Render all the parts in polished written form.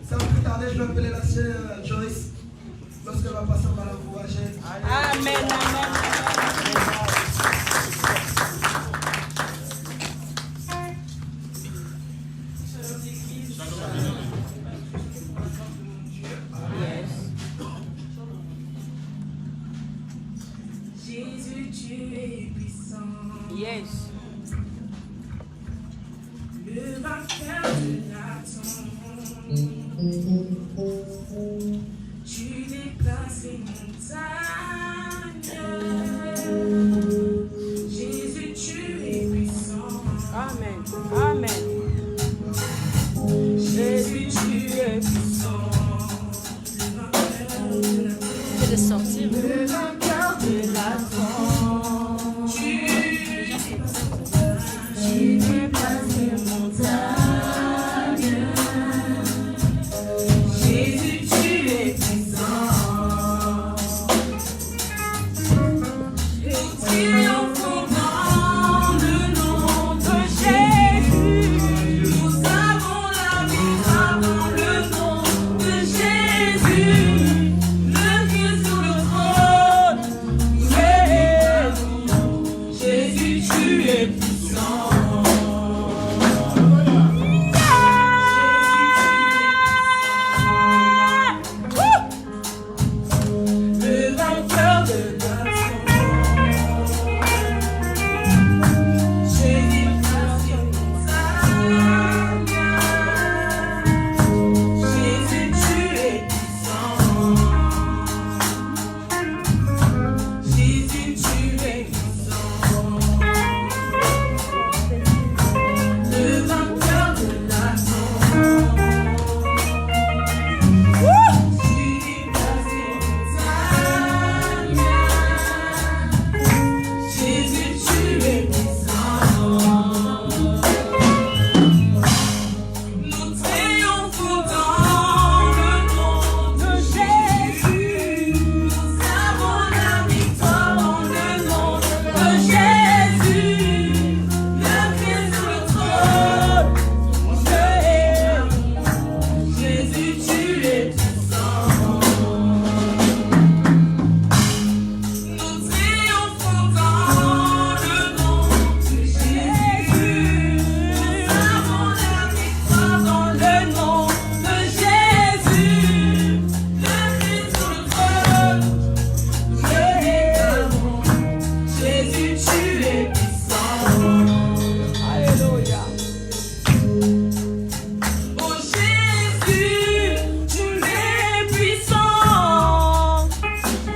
Sans plus tarder, je vais appeler la sœur Joyce. Lorsqu'elle va passer, on va l'encourager. Amen, amen. Jésus, tu es puissant. Yes. Le vainqueur de l'attente. Tu déplaces les montagnes. Jésus, tu es puissant. Amen. Amen. Jésus, tu es puissant. Le vainqueur de l'attente. C'est de sortir. Le vainqueur de l'attente. Tu déplaces les montagnes. Jésus, tu es puissant. Et triomphant dans le nom de Jésus. Nous avons la victoire dans le nom de Jésus. Le Christ sur le trône. Jésus, tu es puissant. Le vainqueur de l'attente. Jésus, merci montagne. Jésus, tu es puissant. Jésus, tu es puissant. Le vainqueur de l'attente. Jésus, tu es puissant. Nous triomphons dans le nom de Jésus. Nous avons la victoire dans le nom de Jésus. Le Christ sur le trône. Jésus, tu es puissant. Nous triomphons dans le nom de Jésus. Nous avons la victoire dans le nom de Jésus. Le Christ sur le trône. Jésus, tu es puissant. Alléluia. Oh Jésus, tu es puissant,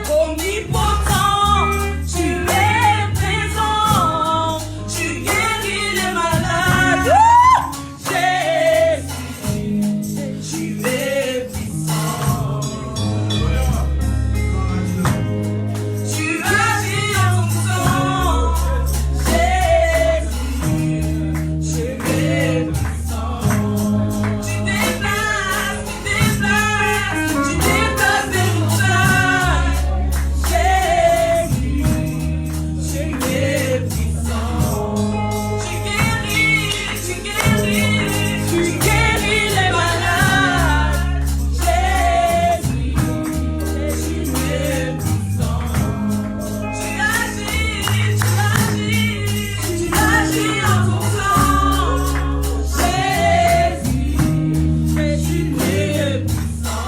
omnipotent, tu es présent, tu guéris les malades. Jésus, tu es puissant, tu agis en ton temps. Jésus, tu es puissant. Tu déplaces des montagnes. Jésus, tu es puissant. Tu guéris les malades. Jésus, tu es puissant. Tu agis en ton temps. Jésus, tu es puissant.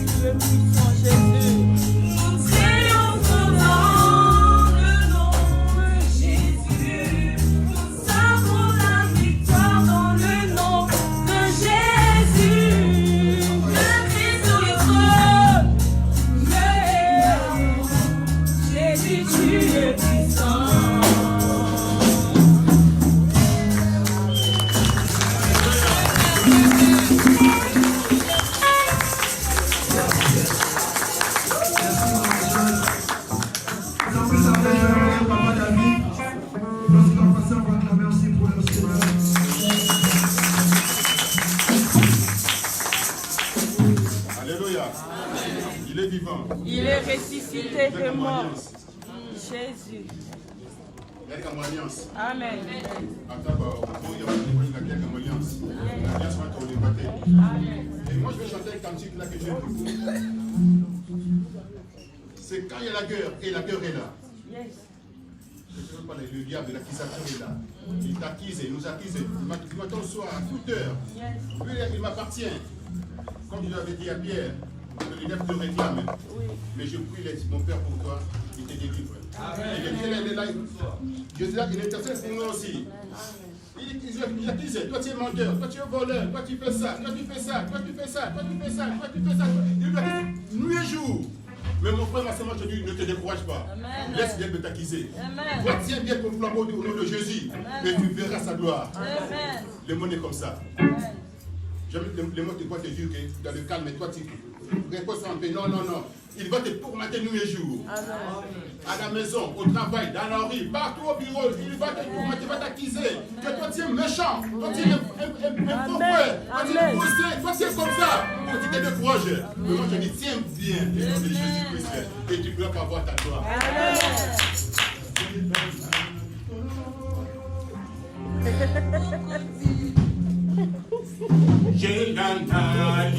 Tu es puissant, Jésus. Nous triomphons dans le nom de Jésus. Nous avons la victoire dans le nom de Jésus. Le Christ sur le trône. Jésus, tu es puissant. Sans plus tarder, je vais appeler Papa David. Lorsqu'il va passer, on va acclamer aussi pour le Seigneur. Alléluia. Il est vivant. Il est ressuscité des morts. Jésus. Il y a une alliance. Amen. Et moi, je vais chanter un cantique là que j'ai. C'est quand il y a la guerre, et la guerre est là. Yes. Je ne veux pas le diable, l'accusateur est là. Il t'accuse, il nous accuse. Il m'attend soit à toute heure. Yes. Lui, il m'appartient. Comme je l'avais dit à Pierre, le diable te réclame. Oui. Mais je prie mon Père pour toi, il te délivre. Et il est là. Je dis là, il intercède pour nous aussi. Il accuse, toi tu es menteur, toi tu es voleur, toi tu fais ça, toi tu fais ça, toi tu fais ça, toi tu fais ça, toi tu fais ça. Il accuse nuit et jour. Mais mon frère, ma soeur, moi je dis, ne te décourage pas. Amen. Laisse bien de t'accuser. Amen. Toi tiens bien ton flambeau au nom de Jésus. Et tu verras sa gloire. Amen. Le monde est comme ça. Amen. Jamais le mot te voit te dire que dans le calme, mais toi tu reposes en paix. Non, non, non. Il va te tourmenter nuit et jour. Amen. À la maison, au travail, dans la rue, partout au bureau, il va te tourmenter, il va t'accuser. Que toi tu es méchant, toi tu es un faux frère, toi tu es poussé, toi tu es comme ça. Toi tu te décourages. Mais moi je dis, tiens bien le nom de Jésus-Christ et tu pourras avoir ta gloire. J'ai l'antenne,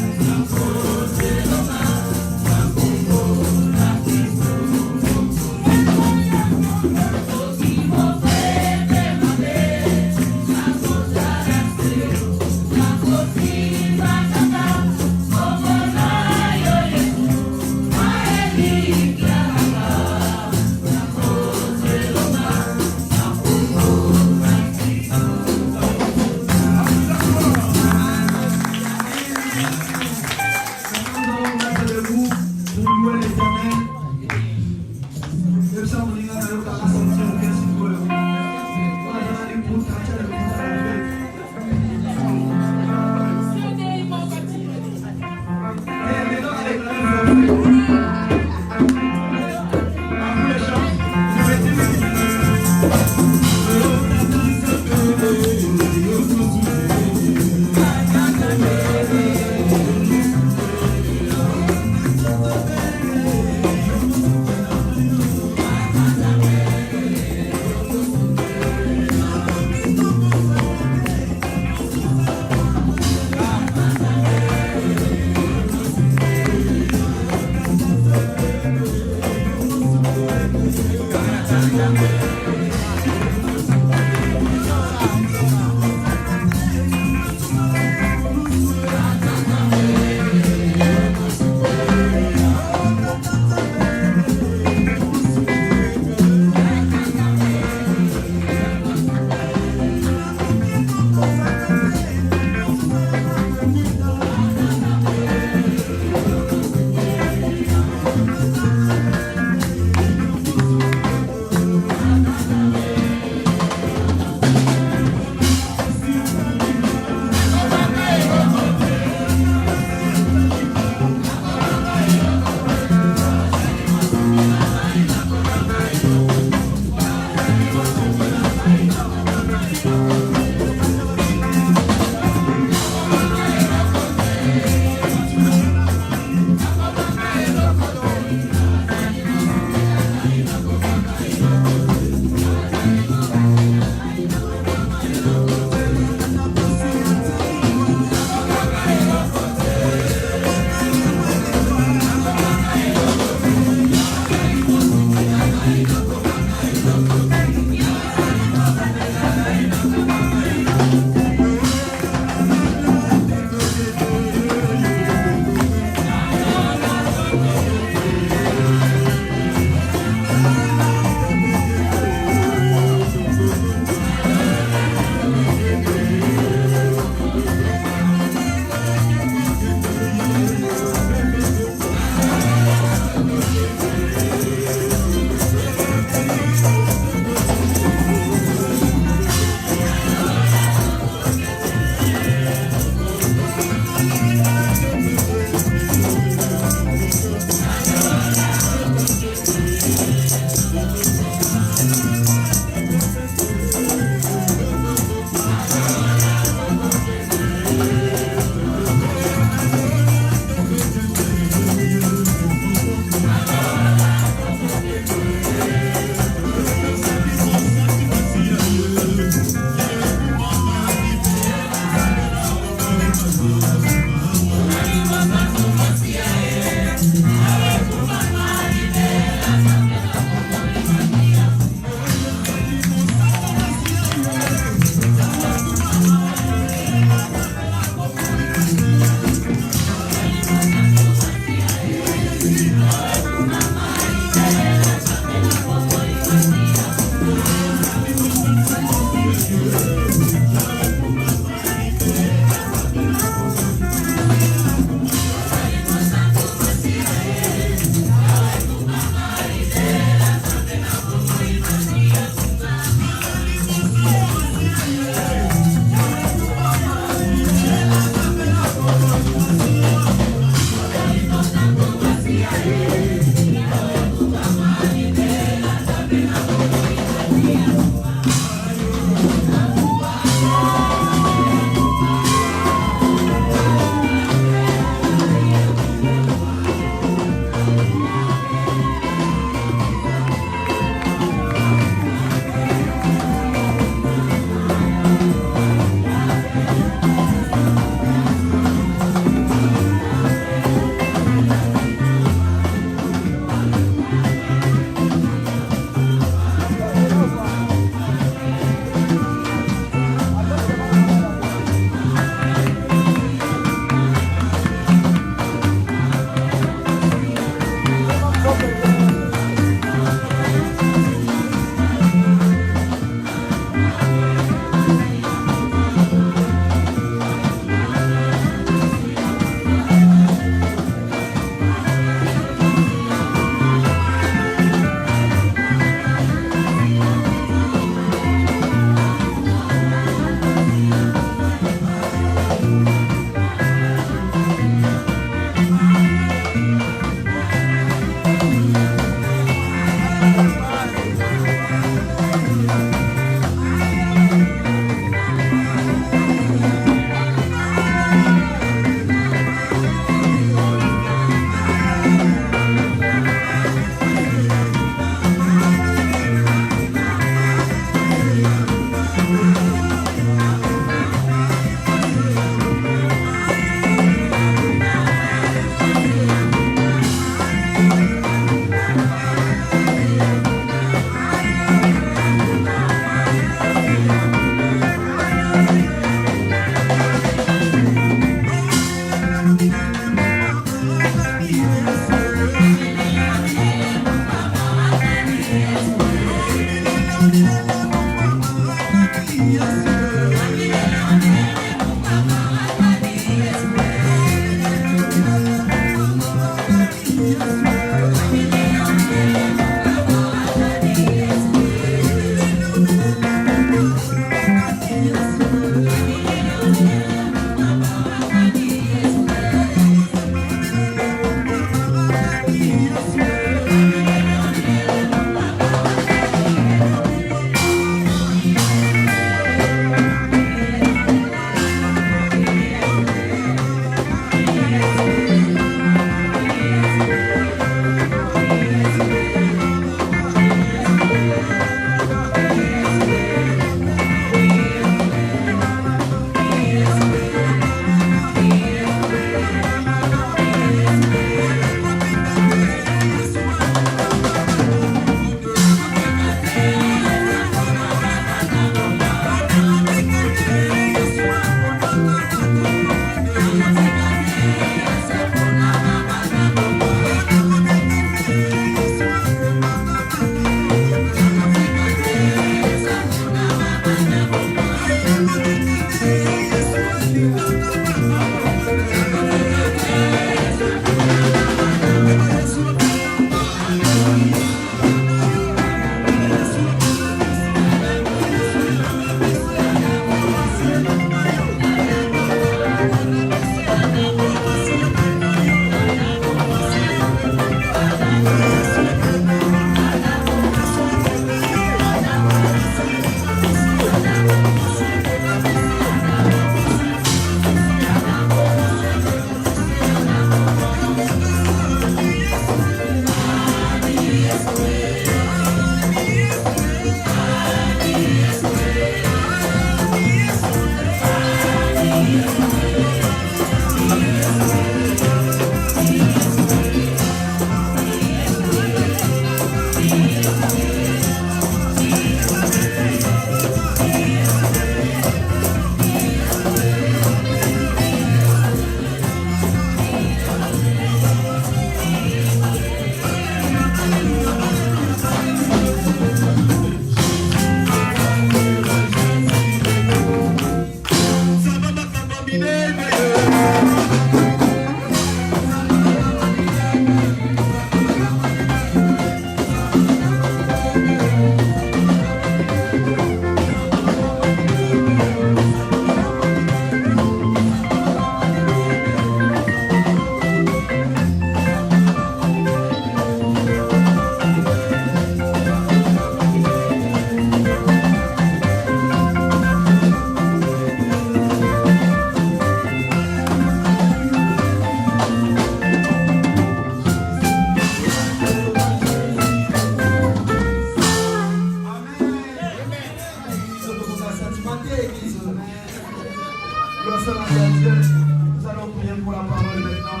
Nous allons prier pour la parole maintenant.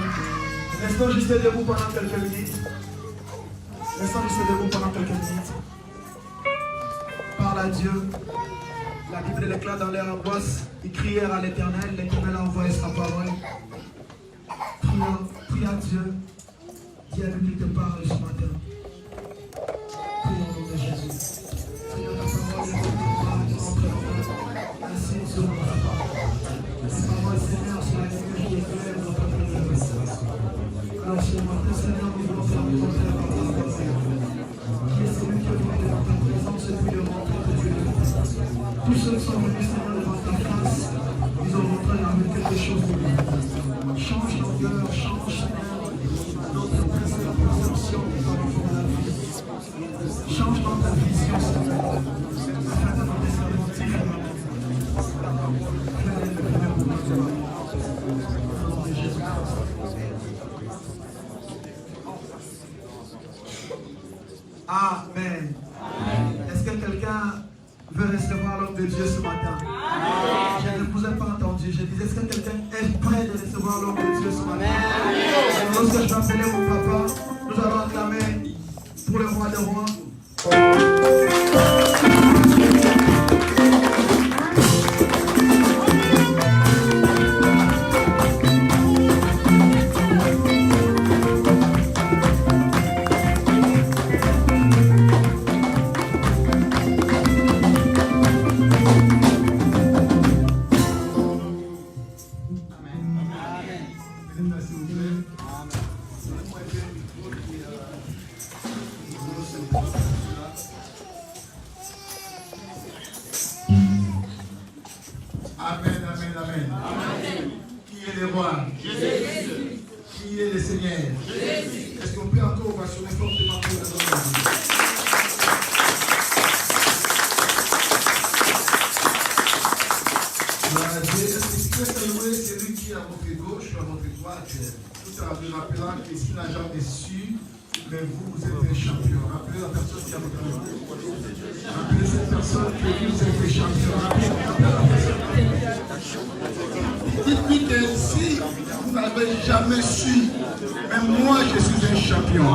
Restons juste debout pendant quelques minutes. Restons juste debout pendant quelques minutes. Parle à Dieu. La Bible est claire dans l'air angoisse. Ils crièrent à l'Éternel. L'Éternel a envoyé sa parole. Prie à Dieu. Dis à lui qu'il te parle ce matin. Prie au nom de Jésus. Seigneur, ta parole est notre ainsi sur notre parole. Ta parole, Seigneur, c'est la lumière qui éclaire notre prière. Alors, ce matin, Seigneur, nous voulons faire rencontrer la parole de Dieu. Qui est celui qui est venu dans ta présence et puis le rentrer de Dieu. Tous ceux qui sont venus, Seigneur, devant ta face, ils ont rentré avec quelque chose de bien. Change nos cœurs, change, Seigneur, notre perception par rapport à la vie. Change notre vision, Seigneur, afin de nous descendre différemment. Amen. Est-ce que quelqu'un veut recevoir l'homme de Dieu ce matin? Je ne vous ai pas entendu. Je disais, est-ce que quelqu'un est prêt de recevoir l'homme de Dieu ce matin? Lorsque je vais appeler mon papa, nous allons acclamer pour le roi des rois. Dites-lui que si vous n'avez jamais su, mais moi je suis un champion.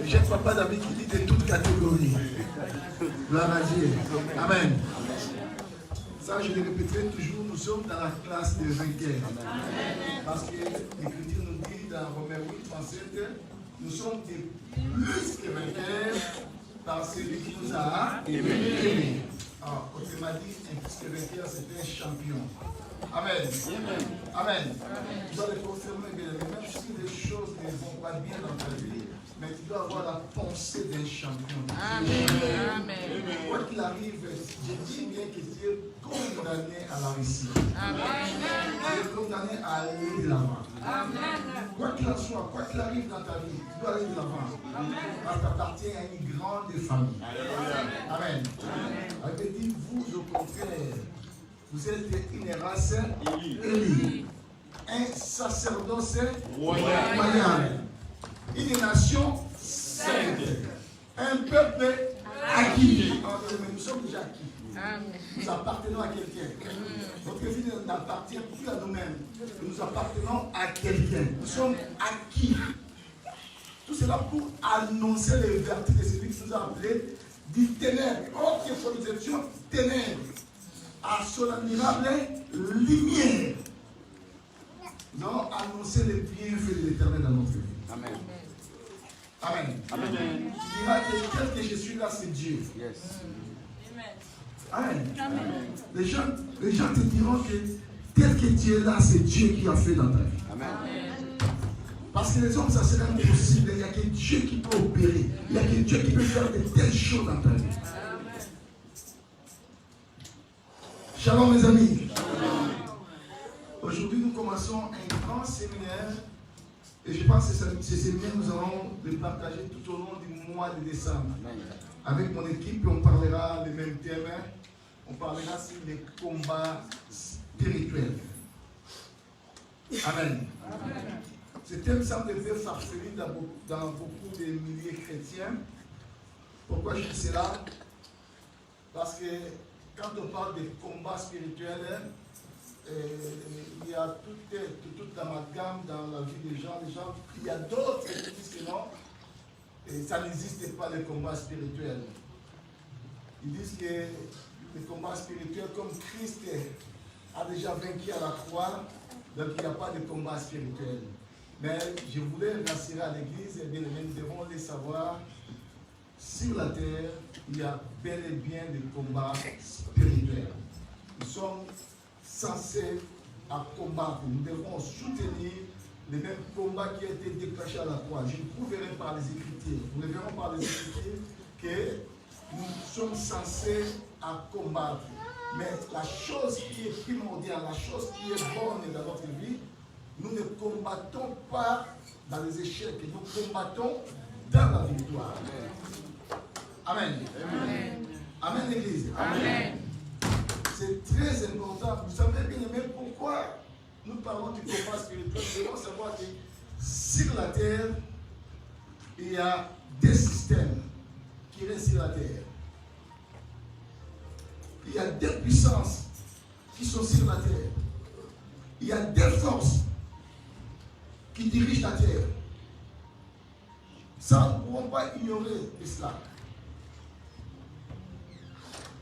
J'ai papa David qui dit de toute catégorie. Gloire à Dieu. Amen. Ça, je le répéterai toujours, nous sommes dans la classe des vainqueurs. Parce que l'Écriture nous dit dans Romains 8, 37, nous sommes des plus que vainqueurs par celui qui nous a aimés. Alors, autrement dit, un plus que vainqueur, c'est un champion. Amen. Amen. Tu dois le confirmer, bien aimé, même si les choses ne vont pas bien dans ta vie, mais tu dois avoir la pensée d'un champion. Amen. Quoi qu'il arrive, je dis bien que tu es condamné à la réussite. Tu es condamné à aller de l'avant. Quoi qu'il en soit, quoi qu'il arrive dans ta vie, tu dois aller de l'avant. Parce que tu appartiens à une grande famille. Amen. Elle dit, vous au contraire, vous êtes une race élue, un sacerdoce royal, une nation sainte, un peuple acquis. Nous sommes déjà acquis. Nous appartenons à quelqu'un. Notre vie n'appartient plus à nous-mêmes. Nous appartenons à quelqu'un. Nous sommes acquis. Tout cela pour annoncer les vertus de celui qui nous a appelés du ténèbre. Autrefois nous étions ténèbres. À son admirable lumière. Nous allons annoncer les bienfaits de l'Éternel dans notre vie. Amen. Amen. Amen. Tu diras que tel que je suis là, c'est Dieu. Yes. Amen. Les gens te diront que tel que tu es là, c'est Dieu qui a fait dans ta vie. Amen. Parce que les hommes, ça serait impossible. Il n'y a que Dieu qui peut opérer. Il n'y a que Dieu qui peut faire de telles choses dans ta vie. Shalom mes amis. Aujourd'hui, nous commençons un grand séminaire. Et je pense que ce séminaire, nous allons le partager tout au long du mois de décembre. Avec mon équipe, on parlera des mêmes thèmes. On parlera sur les combats spirituels. Amen. Ce thème semble un peu farfelu dans beaucoup de milliers chrétiens. Pourquoi je dis cela? Parce que quand on parle de combats spirituels, il y a toute l'amalgame dans la vie des gens. Il y a d'autres qui disent que non, et ça n'existe pas, les combats spirituels. Ils disent que les combats spirituels, comme Christ a déjà vaincu à la croix, donc il n'y a pas de combat spirituel. Mais je voulais rassurer à l'Église, et bien nous devons les savoir, sur la terre, il y a bel et bien des combats spirituels. Nous sommes censés à combattre. Nous devons soutenir les mêmes combats qui ont été déclenchés à la croix. Je le prouverai par les Écritures. Nous le verrons par les Écritures que nous sommes censés à combattre. Mais la chose qui est primordiale, la chose qui est bonne dans notre vie, nous ne combattons pas dans les échecs, nous combattons dans la victoire. Amen. Amen. Amen, l'Église. Amen. C'est très important. Vous savez bien aimé pourquoi nous parlons du combat spirituel. Nous devons savoir que sur la terre, il y a des systèmes qui restent sur la terre. Il y a des puissances qui sont sur la terre. Il y a des forces qui dirigent la terre. Ça, nous ne pouvons pas ignorer cela.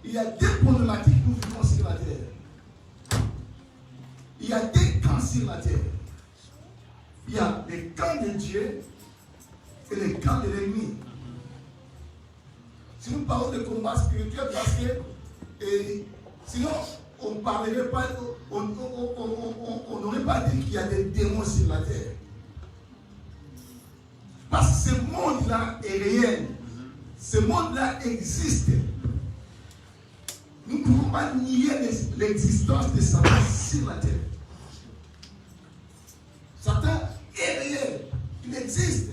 Il y a des problématiques que nous vivons sur la terre. Il y a des camps sur la terre. Il y a les camps de Dieu et les camps de l'ennemi. Si nous parlons de combat spirituel, parce que sinon on parlerait pas, on n'aurait pas dit qu'il y a des démons sur la terre. Parce que ce monde-là est réel. Ce monde-là existe. Nous ne pouvons pas nier l'existence de Satan sur la terre. Satan est réel. Il existe.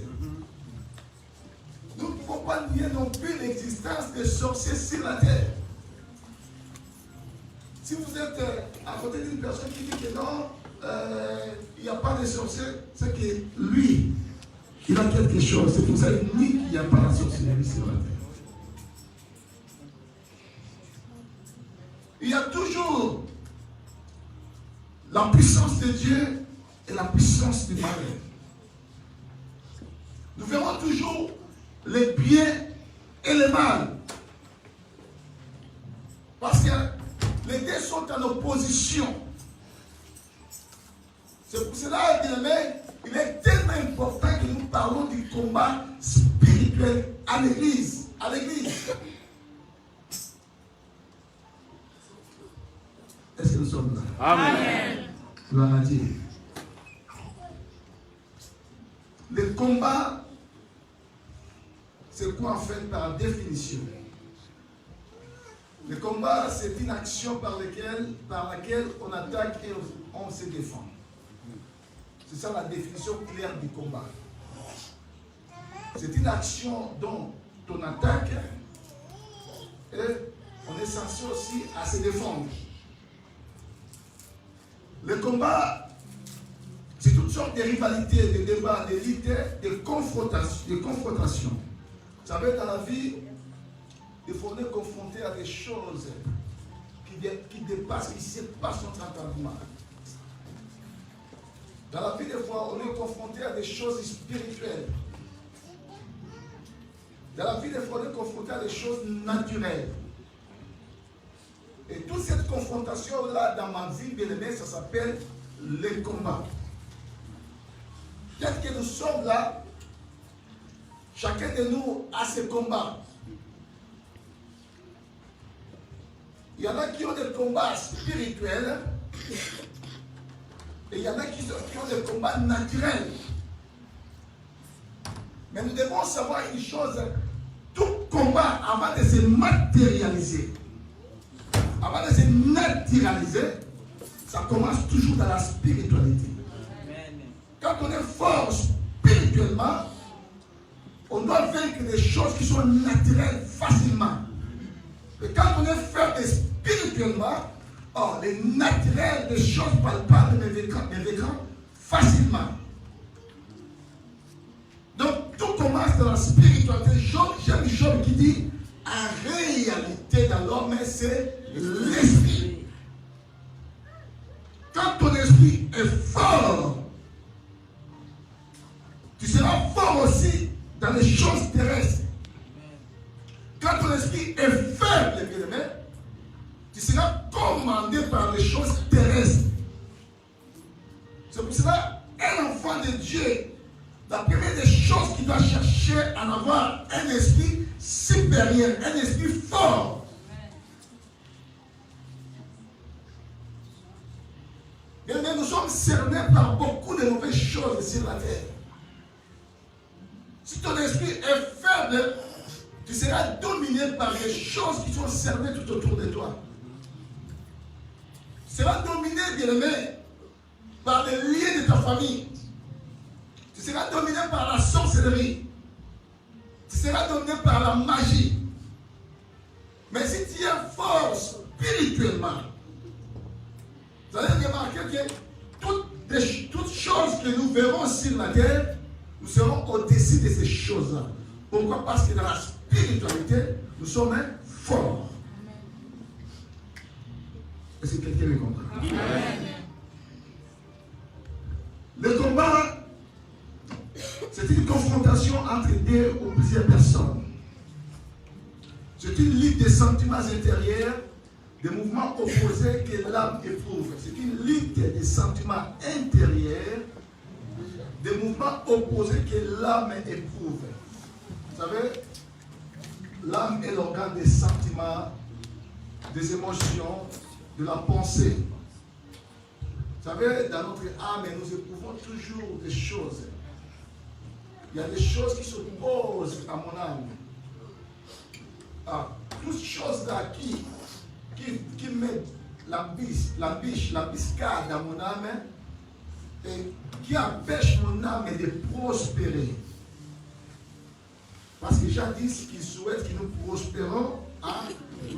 Nous ne pouvons pas nier non plus l'existence des sorciers sur la terre. Si vous êtes à côté d'une personne qui dit que non, il n'y a pas de sorciers, c'est que lui, il a quelque chose. C'est pour ça que lui, qu'il n'y a pas de sorcellerie sur la terre. Il y a toujours la puissance de Dieu et la puissance du mal. Nous verrons toujours les biens et le mal. Parce que les deux sont en opposition. C'est pour cela, bien aimé, il est tellement important que nous parlons du combat spirituel à l'Église. À l'Église. Est-ce que nous sommes là? Amen. Gloire à Dieu. Le combat, c'est quoi en fait par définition? Le combat, c'est une action par laquelle on attaque et on se défend. C'est ça la définition claire du combat. C'est une action dont on attaque et on est censé aussi à se défendre. Le combat, c'est toutes sortes de rivalités, de débats, de luttes, de confrontations. Vous savez, dans la vie, il faut être confronté à des choses qui dépassent, qui se passent notre entendement. Dans la vie, des fois, on est confronté à des choses spirituelles. Dans la vie, des fois, on est confronté à des choses naturelles. Et toute cette confrontation-là, dans ma vie, bien aimé, ça s'appelle le combat. Peut-être que nous sommes là, Chacun de nous a ses combats. Il y en a qui ont des combats spirituels et il y en a qui ont des combats naturels. Mais nous devons savoir une chose, tout combat avant de se matérialiser, avant de se naturaliser, ça commence toujours dans la spiritualité. Quand on est fort spirituellement, on doit vaincre des choses qui sont naturelles facilement. Et quand on est faible spirituellement, les naturels, les choses palpables, les vécans facilement. Donc tout commence dans la spiritualité. J'aime Job qui dit, en réalité dans l'homme, c'est l'esprit. Quand ton esprit est fort, tu seras fort aussi dans les choses terrestres. Quand ton esprit est faible, bien-aimé, tu seras commandé par les choses terrestres. C'est pour cela, un enfant de Dieu, la première des choses qu'il doit chercher à avoir un esprit supérieur, un esprit fort. Bien-aimé, nous sommes cernés par beaucoup de mauvaises choses sur la terre. Si ton esprit est faible, tu seras dominé par les choses qui sont cernées tout autour de toi. Tu seras dominé, bien-aimé, par les liens de ta famille. Tu seras dominé par la sorcellerie. Tu seras dominé par la magie. Mais si tu es fort spirituellement, vous allez remarquer que toutes choses que nous verrons sur la terre, nous serons au-dessus de ces choses-là. Pourquoi? Parce que dans la spiritualité, nous sommes forts. Est-ce que quelqu'un me comprend? Le combat, c'est une confrontation entre deux ou plusieurs personnes. C'est une lutte des sentiments intérieurs, des mouvements opposés que l'âme éprouve. C'est une lutte des sentiments intérieurs, des mouvements opposés que l'âme éprouve. Vous savez, l'âme est l'organe des sentiments, des émotions, de la pensée. Vous savez, dans notre âme, nous éprouvons toujours des choses. Il y a des choses qui s'opposent à mon âme. Toutes choses-là qui mettent l'embuscade dans mon âme et qui empêchent mon âme de prospérer. Parce que jadis, qu'il souhaite que nous prospérons à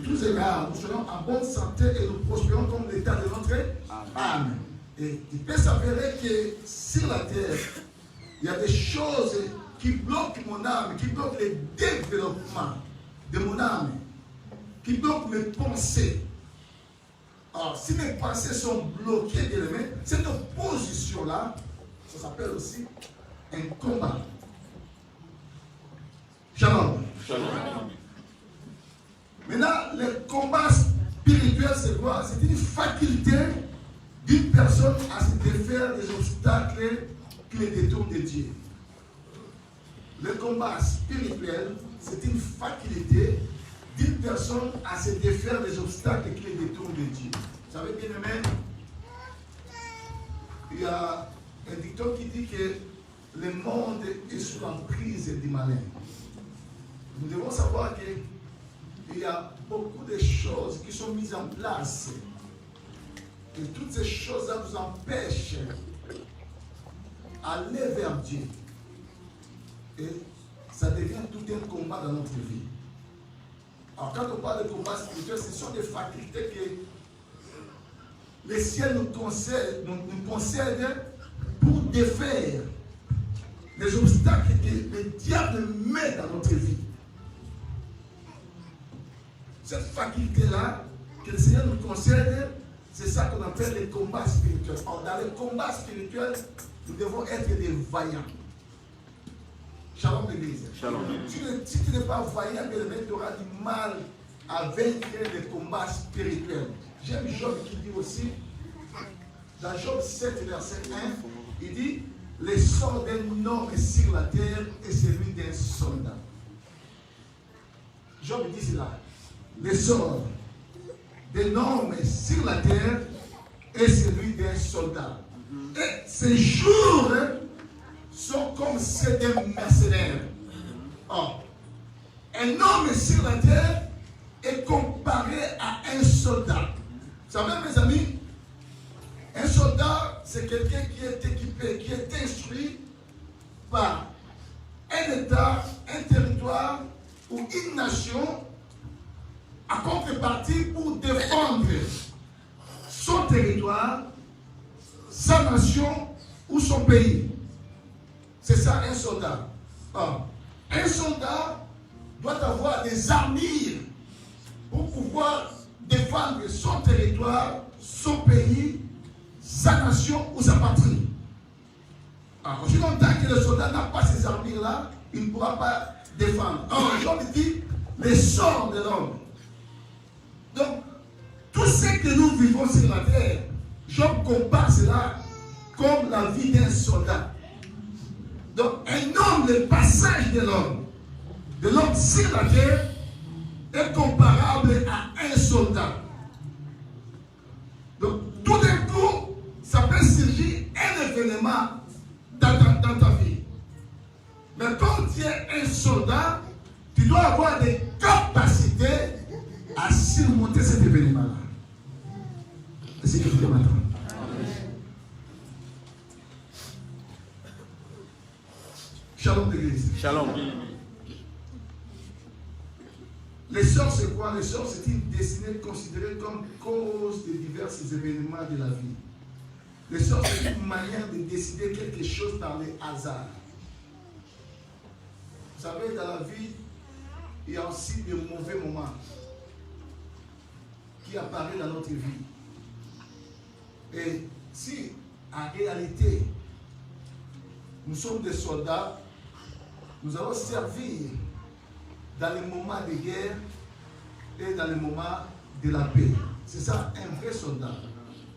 tous égards. Nous serons en bonne santé et nous prospérons comme l'état de notre âme. Et il peut s'avérer que sur la terre, il y a des choses qui bloquent mon âme, qui bloquent le développement de mon âme, qui bloquent mes pensées. Alors, si mes pensées sont bloquées, cette opposition-là, ça s'appelle aussi un combat. Shalom. Shalom. Maintenant, le combat spirituel, c'est quoi? C'est une faculté d'une personne à se défaire des obstacles qui les détournent de Dieu. Le combat spirituel, c'est une faculté d'une personne à se défaire des obstacles qui les détournent de Dieu. Vous savez, bien aimé, il y a un dicton qui dit que le monde est sous l'emprise du malin. Nous devons savoir qu'il y a beaucoup de choses qui sont mises en place. Et toutes ces choses-là nous empêchent d'aller vers Dieu. Et ça devient tout un combat dans notre vie. Alors quand on parle de combat spirituel, ce sont des facultés que le ciel nous concède pour défaire les obstacles que le diable met dans notre vie. Cette faculté-là, que le Seigneur nous concède, c'est ça qu'on appelle les combats spirituels. Or, dans les combats spirituels, nous devons être des vaillants. Shalom l'église. Si tu n'es pas vaillant, tu auras du mal à vaincre les combats spirituels. J'aime Job qui dit aussi, dans Job 7, verset 1, il dit, le sort d'un homme sur la terre est celui d'un soldat. Job dit cela. Le sort d'un homme sur la terre est celui d'un soldat. Et ces jours sont comme ceux d'un mercenaire. Or, un homme sur la terre est comparé à un soldat. Vous savez, mes amis, un soldat, c'est quelqu'un qui est équipé, qui est instruit par un État, un territoire ou une nation à contrepartie pour défendre son territoire, sa nation ou son pays. C'est ça un soldat. Or, un soldat doit avoir des armures pour pouvoir défendre son territoire, son pays, sa nation ou sa patrie. Alors, aussi longtemps que le soldat n'a pas ces armures-là, il ne pourra pas défendre. Alors, Job dit, les sorts de l'homme. Donc, tout ce que nous vivons sur la terre, Job compare cela comme la vie d'un soldat. Donc, un homme, le passage de l'homme sur la terre, est comparable à un soldat. Donc, tout d'un coup, ça peut surgir un événement dans ta vie. Mais quand tu es un soldat, tu dois avoir des capacités à surmonter cet événement-là. Est-ce que tu m'entends? Shalom d'église. Shalom. Les sorts, c'est quoi? Les sorts, c'est une destinée considérée comme cause de divers événements de la vie. Les sorts, c'est une manière de décider quelque chose par les hasards. Vous savez, dans la vie, il y a aussi de mauvais moments qui apparaissent dans notre vie. Et si, en réalité, nous sommes des soldats, nous allons servir dans les moments de guerre et dans les moments de la paix. C'est ça, un vrai soldat.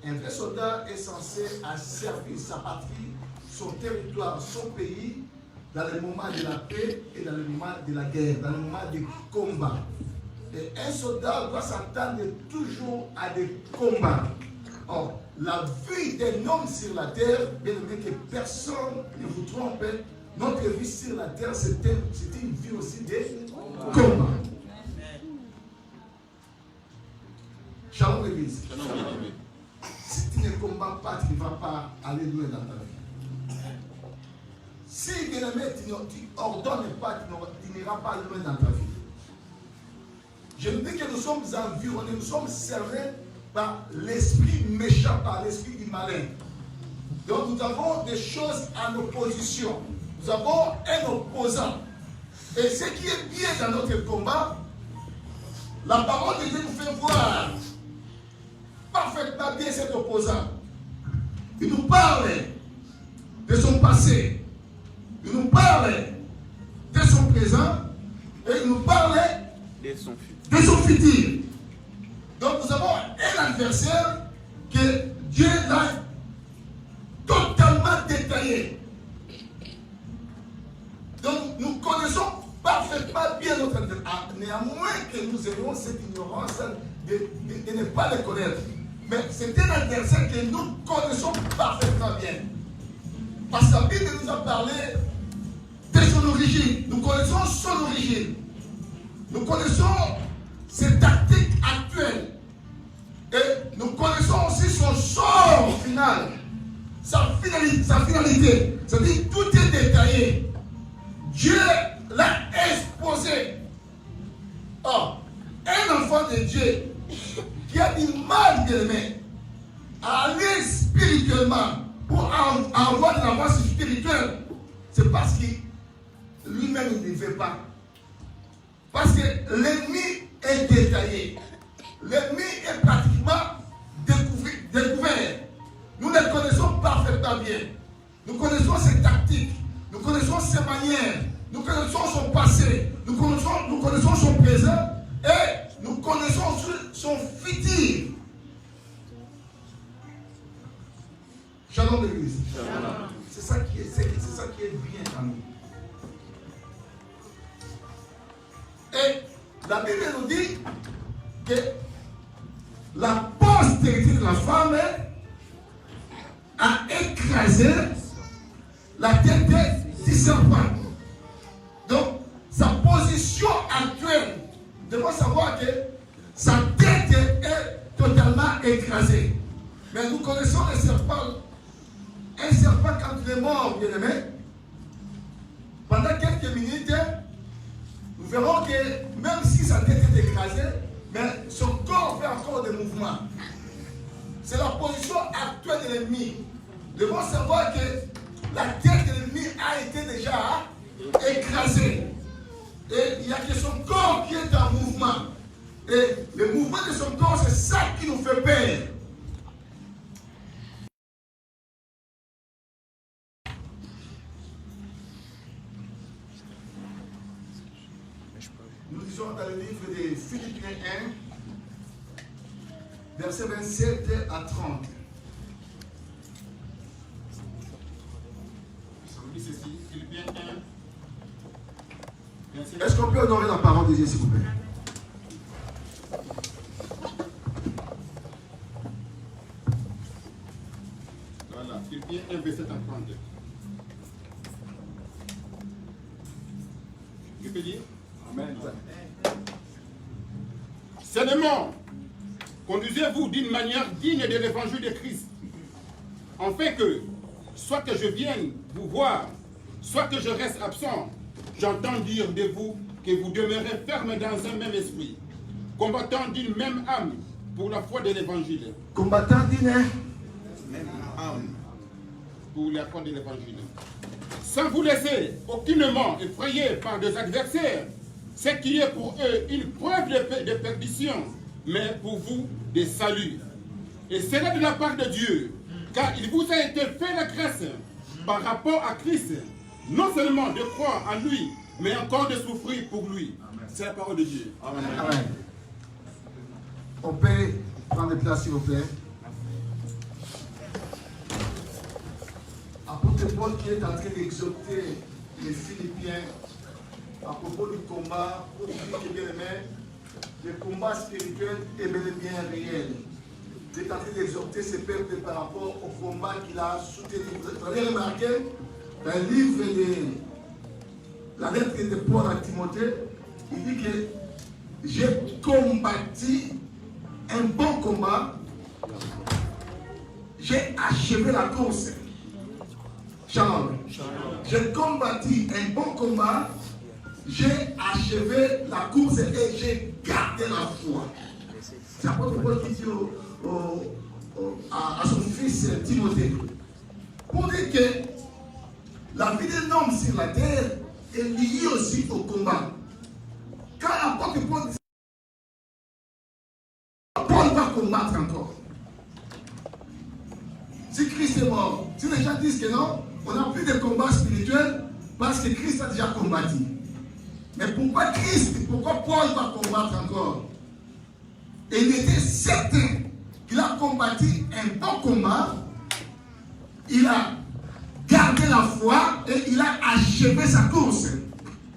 Un vrai soldat est censé servir sa patrie, son territoire, son pays, dans les moments de la paix et dans les moments de la guerre, dans les moments de combat. Et un soldat doit s'attendre toujours à des combats. Or, la vie d'un homme sur la terre, bien aimé, que personne ne vous trompe, notre vie sur la terre, c'est une vie aussi de combat. Shalom l'église. Si tu ne combats pas, tu ne vas pas aller loin dans ta vie. Si, bien aimé, tu n'ordonnes pas, tu n'iras pas loin dans ta vie. Je me dis que nous sommes environnés, nous sommes servis par l'esprit méchant, par l'esprit du malin. Donc nous avons des choses en opposition. Nous avons un opposant. Et ce qui est bien dans notre combat, la parole de Dieu nous fait voir parfaitement bien cet opposant. Il nous parle de son passé. Il nous parle de son présent. Et il nous parle de son futur. Donc nous avons un adversaire que Dieu l'a totalement détaillé. Donc nous connaissons parfaitement bien notre adversaire. Néanmoins que nous ayons cette ignorance de ne pas le connaître. Mais c'est un adversaire que nous connaissons parfaitement bien. Parce que la Bible nous a parlé de son origine. Nous connaissons son origine. Nous connaissons ses tactiques actuelles. Et nous connaissons aussi son sort final. Sa finalité. C'est-à-dire tout est détaillé. Dieu l'a exposé. Or, un enfant de Dieu qui a du mal de l'aimer à aller spirituellement pour avoir de l'avance spirituelle, c'est parce que lui-même il ne veut pas. Parce que l'ennemi est détaillé. L'ennemi est pratiquement découvert. Nous le connaissons parfaitement bien. Nous connaissons ses tactiques. Nous connaissons ses manières. Nous connaissons son passé. Nous connaissons son présent. Et nous connaissons son futur. Shalom l'église. C'est ça qui est bien à nous. Et la Bible nous dit que la postérité de la femme a écrasé la tête du serpent. Donc, sa position actuelle, nous devons savoir que sa tête est totalement écrasée. Mais nous connaissons le serpent. Un serpent, quand il est mort, bien aimé, pendant quelques minutes, nous verrons que même si sa tête est écrasée, mais son corps fait encore des mouvements. C'est la position actuelle de l'ennemi. Nous devons savoir que la tête de l'ennemi a été déjà écrasée. Et il n'y a que son corps qui est en mouvement. Et le mouvement de son corps, c'est ça qui nous fait peur. Nous lisons dans le livre de Philippiens 1, versets 27 à 30. Ceci, Philippiens 1. Est-ce qu'on peut honorer la parole de Dieu, s'il vous plaît? Voilà, Philippiens 1, verset 30. Je peux dire? Amen. Seulement, conduisez-vous d'une manière digne de l'évangile de Christ, afin que, soit que je vienne vous voir, soit que je reste absent, j'entends dire de vous que vous demeurez ferme dans un même esprit, combattant d'une même âme pour la foi de l'évangile. Combattant d'une même âme pour la foi de l'évangile. Sans vous laisser aucunement effrayer par des adversaires, ce qui est pour eux une preuve de perdition, mais pour vous des saluts. Et c'est de la part de Dieu, car il vous a été fait la grâce par rapport à Christ, non seulement de croire en lui, mais encore de souffrir pour lui. C'est la parole de Dieu. Amen. Amen. On peut prendre place, s'il vous plaît. Apôtre Paul qui est en train d'exhorter les Philippiens à propos du combat, pour dire que bien aimé, le combat spirituel est bel et bien réel. Il est en train d'exhorter ses peuples par rapport au combat qu'il a soutenu. Vous avez remarqué dans le livre de la lettre de Paul à Timothée, il dit que j'ai combattu un bon combat, j'ai achevé la course. Shalom. J'ai combattu un bon combat, j'ai achevé la course et j'ai gardé la foi. C'est l'apôtre Paul qui dit à son fils Timothée, pour dire que la vie d'un homme sur la terre est liée aussi au combat. Quand l'apôtre Paul dit, Paul va combattre encore. Si Christ est mort, si les gens disent que non, on n'a plus de combat spirituel parce que Christ a déjà combattu. Mais pourquoi Paul va combattre encore? Et il était certain qu'il a combattu un bon combat, il a gardé la foi et il a achevé sa course.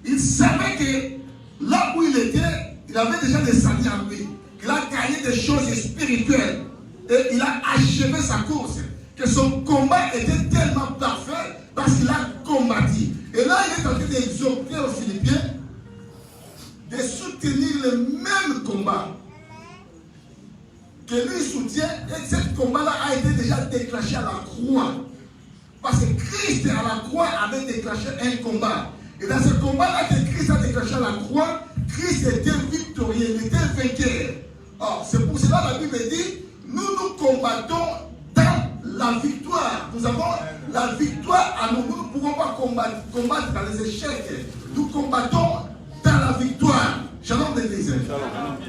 Il savait que là où il était, il avait déjà des saluts en lui, qu'il a gagné des choses spirituelles et il a achevé sa course. Que son combat était tellement parfait parce qu'il a combattu. Et là, il est en train d'exhorter aux Philippiens de soutenir le même combat que lui soutient. Et ce combat-là a été déjà déclenché à la croix. Parce que Christ à la croix avait déclenché un combat. Et dans ce combat-là que Christ a déclenché à la croix, Christ était victorieux, il était vainqueur. Or, c'est pour cela que la Bible dit, nous combattons dans la victoire. Nous avons la victoire à nous. Nous ne pouvons pas combattre dans les échecs. Nous combattons dans la victoire. Shalom d'église.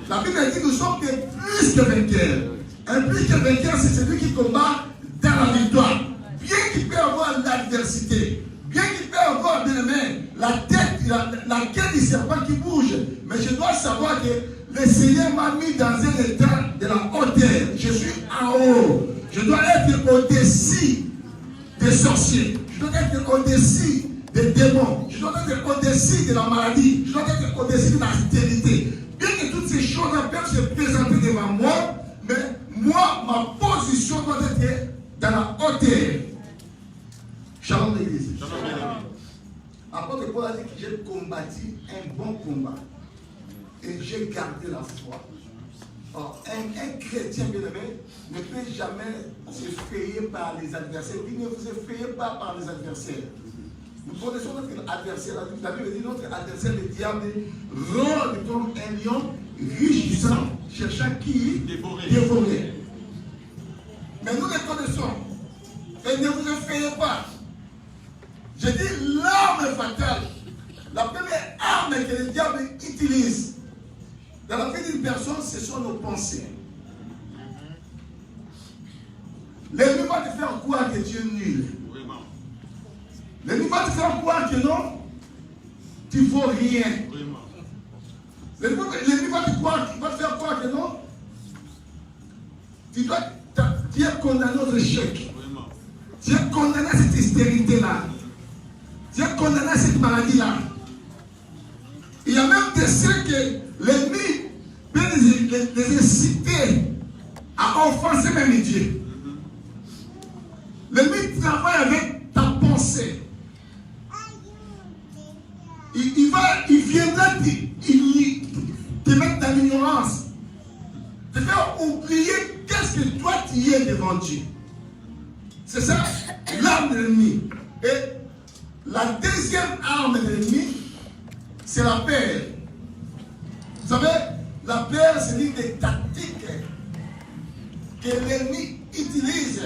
La Bible dit que nous sommes des plus que vainqueurs. Un plus que vainqueur, c'est celui qui combat dans la victoire. Bien qu'il peut avoir l'adversité, bien qu'il peut avoir, bien aimé, la tête, la queue du serpent qui bouge, mais je dois savoir que le Seigneur m'a mis dans un état de la hauteur. Je suis en haut. Je dois être au-dessus des sorciers. Je dois être au-dessus des démons. Je dois être au-dessus de la maladie. Je dois être au-dessus de la stérilité. Bien que toutes ces choses peuvent se présenter devant moi, mais moi, ma position doit être dans la hauteur. Shalom l'église. Apôtre Paul a dit que j'ai combattu un bon combat. Et j'ai gardé la foi. Or, un chrétien bien-aimé ne peut jamais s'effrayer par les adversaires. Il ne vous effrayez pas par les adversaires. Nous connaissons notre adversaire. La Bible dit notre adversaire, le diable, rôde comme un lion rugissant, cherchant qui dévorer. Mais nous les connaissons. Et ne vous effrayez pas. Je dis l'arme fatale. La première arme que le diable utilise dans la vie d'une personne, ce sont nos pensées. L'ennemi va te faire croire que tu es nul. L'ennemi va te faire croire que non, tu ne vaux rien. L'ennemi va te faire croire que non, tu es condamné aux échecs. Tu es condamné à cette hystérité-là. Tu es condamné à cette maladie-là. Il y a même des signes que l'ennemi peut les inciter à offenser même Dieu. L'ennemi travaille avec ta pensée. Il viendra te mettre dans l'ignorance. Te faire oublier qu'est-ce que toi tu es devant Dieu. C'est ça l'arme de l'ennemi. Et la deuxième arme de l'ennemi, c'est la peur. Vous savez, la peur, c'est l'une des tactiques que l'ennemi utilise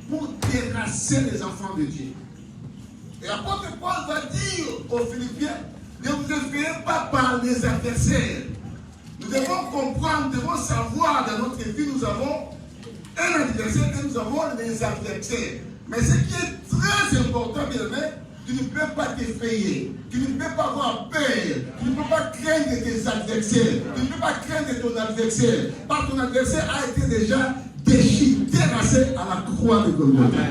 pour terrasser les enfants de Dieu. Et l'apôtre Paul va dire aux Philippiens, ne vous effrayez pas par les adversaires. Nous devons comprendre, nous devons savoir dans notre vie, nous avons un adversaire et nous avons les adversaires. Mais ce qui est très important, bien aimé, tu ne peux pas t'effrayer, tu ne peux pas avoir peur, tu ne peux pas craindre tes adversaires, tu ne peux pas craindre ton adversaire, parce que ton adversaire a été déjà déchiré, terrassé à la croix de Golgotha.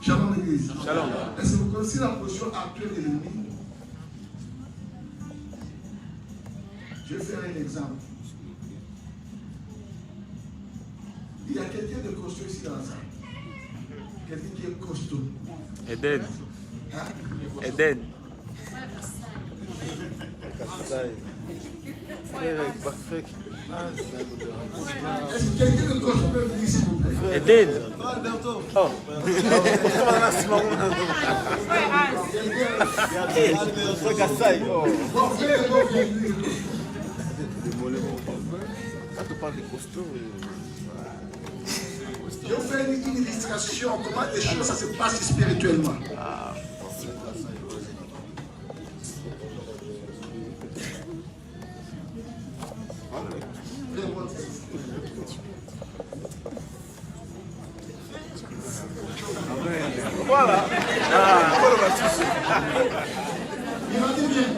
Shalom l'église. Shalom. Est-ce que vous connaissez la position actuelle de l'ennemi? Je vais faire un exemple. Il y a quelqu'un de costaud ici dans la salle. Quelqu'un qui est costaud. Eden. Hein? Eden. Est-ce que quelqu'un de costaud peut venir s'il vous plaît? Eden. Oh. Quand tu parles de costaud, Je vais vous faire une illustration comment les choses ça se passe spirituellement. voilà. Il m'a dit bien.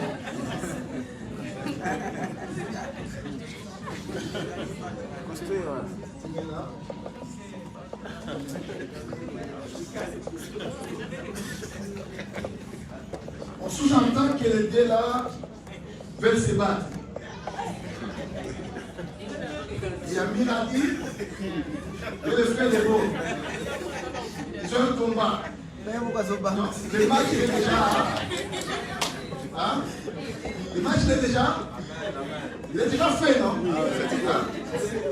On sous-entend que les deux là veulent se battre. Il y a Miradi et le frère de Beau. Ils ont un combat. Donc, le match est déjà. Hein? Le match est déjà. Il est déjà fait, non?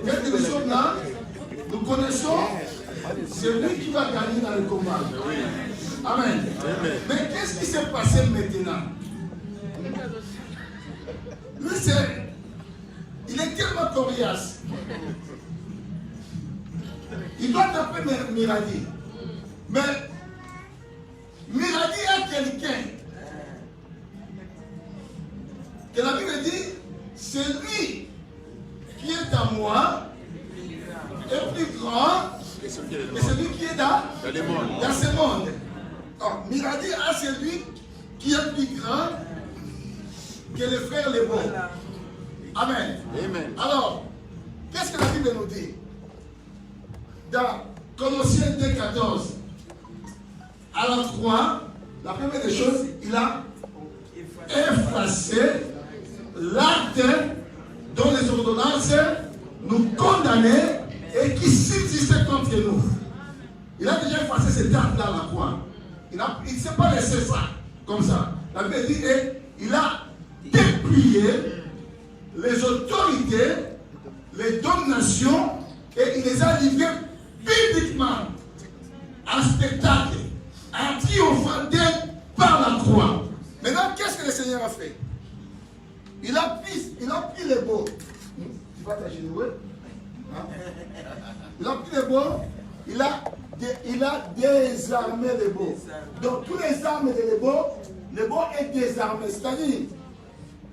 Quand nous sommes là, nous connaissons celui qui va gagner dans le combat. Amen. Mais qu'est-ce qui s'est passé maintenant? Lui, il est tellement coriace. Il doit taper Miradi. Mais Miradi a quelqu'un que la Bible dit, celui qui est à moi est plus grand que celui qui est dans ce monde. Alors, Miradi a celui qui est plus grand que le frère Lébo. Amen. Amen. Alors, qu'est-ce que la Bible nous dit? Dans Colossiens 2,14, à la croix, la première des choses, il a effacé l'acte dont les ordonnances nous condamnaient et qui subsistait contre nous. Il a déjà effacé cet acte-là à la croix. Il ne s'est pas laissé ça, comme ça. La Bible dit, et il a dépouillé les autorités, les dominations, et il les a livrées publiquement, en spectacle, en triomphant d'elle par la croix. Maintenant, qu'est-ce que le Seigneur a fait? Il a pris les beaux. Tu vas t'agenouiller? Il a pris les beaux, il a désarmé les beaux. Donc, tous les armes de les beaux est désarmé. C'est-à-dire,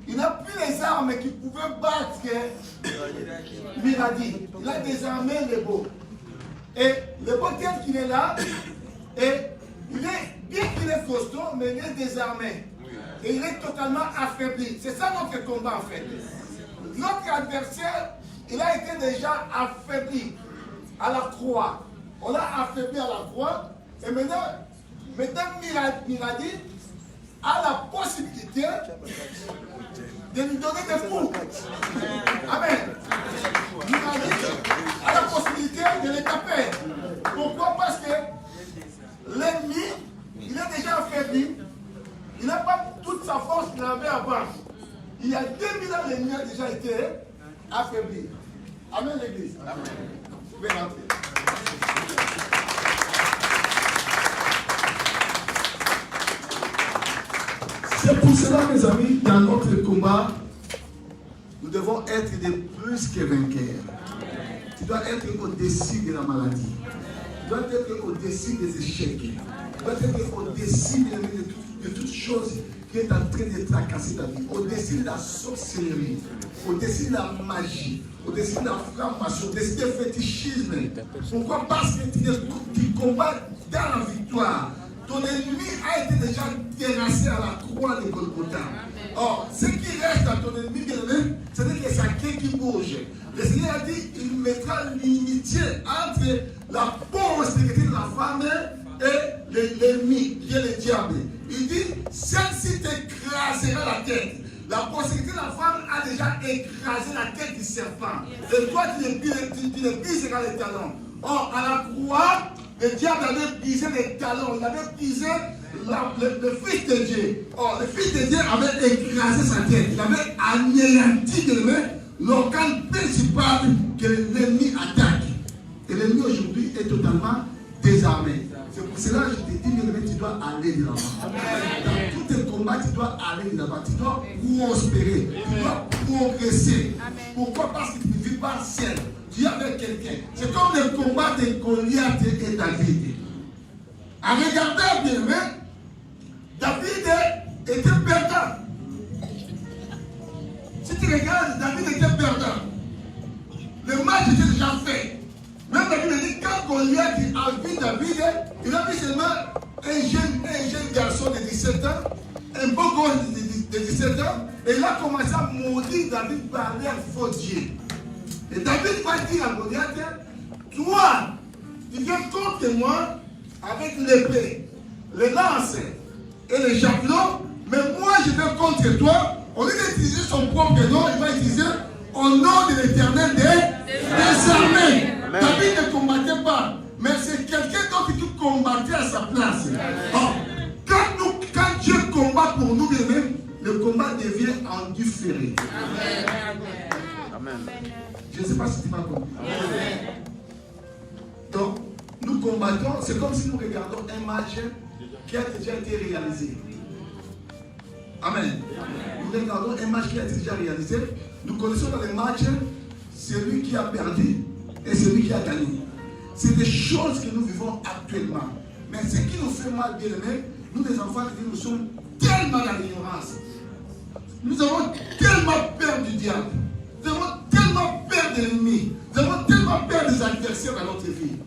il n'a plus les armes qui pouvaient battre Miradi. Il a désarmé les beaux. Et le beau tel qu'il est là, et il est, bien qu'il est costaud, mais il est désarmé. Et il est totalement affaibli. C'est ça notre combat en fait. Notre adversaire, il a été déjà affaibli à la croix. On l'a affaibli à la croix. Et maintenant Miradi a la possibilité de lui donner des coups. Amen. Miradi a la possibilité de les taper. Pourquoi? Parce que l'ennemi, il est déjà affaibli. Il n'a pas toute sa force qu'il avait avant. Il y a 2000 ans, l'ennemi a déjà été affaibli. Amen, l'église. Vous pouvez rentrer. C'est pour cela, mes amis, dans notre combat, nous devons être des plus que vainqueurs. Tu dois être au-dessus de la maladie. Tu dois être au-dessus des échecs. Tu dois être au-dessus de toutes choses qui est en train de tracasser ta vie. Au-dessus de la sorcellerie, au-dessus de la magie, au-dessus de la franc-maçon, au-dessus du fétichisme. Pourquoi? Parce que tu combats dans la victoire. Ton ennemi a été déjà terrassé à la croix de Golgotha. Or, ce qui reste à ton ennemi, c'est que sa queue qui bouge. Le Seigneur a dit, il mettra l'unité entre la prospérité de la femme et l'ennemi, qui est le diable. Il dit, celle-ci t'écrasera la tête. La prospérité de la femme a déjà écrasé la tête du serpent. Et toi, tu ne briseras les talons. Or, à la croix, le diable avait brisé les talons. Il avait brisé le Fils de Dieu. Or, le Fils de Dieu avait écrasé sa tête. Il avait anéanti l'organe principal que l'ennemi attaque. Et l'ennemi aujourd'hui est totalement désarmé. C'est pour cela que je te dis, bien-aimé, tu dois aller de l'avant. Dans tous tes combats, tu dois aller de l'avant. Tu dois prospérer. Tu dois progresser. Pourquoi? Parce que tu ne vis pas seul. Tu es avec quelqu'un. C'est comme le combat de Goliath et David. En regardant, bien-aimé, David était perdant. Si tu regardes, David était perdant. Le match était déjà fait. Même David dit, quand Goliath a vu David, il a vu seulement un jeune garçon de 17 ans, un beau gosse de 17 ans, et il a commencé à maudire David par un faux Dieu. Et David va dire à Goliath, toi, tu viens contre moi avec l'épée, les lances et les javelots, mais moi je vais contre toi. Au lieu d'utiliser son propre nom, il va utiliser au nom de l'Éternel des armées. David ne combattait pas, mais c'est quelqu'un d'autre qui combattait à sa place. Oh, quand Dieu combat pour nous, le combat devient enduré. Amen. Je ne sais pas si tu m'as compris. Donc, nous combattons, c'est comme si nous regardons un match qui a déjà été réalisé. Amen. Nous regardons un match qui a été déjà réalisé. Nous connaissons dans les matchs celui qui a perdu et celui qui a gagné. C'est des choses que nous vivons actuellement. Mais ce qui nous fait mal, bien aimés, nous les enfants de Dieu, nous sommes tellement dans l'ignorance. Nous avons tellement peur du diable. Nous avons tellement peur de l'ennemi. Nous avons tellement peur des adversaires dans notre vie.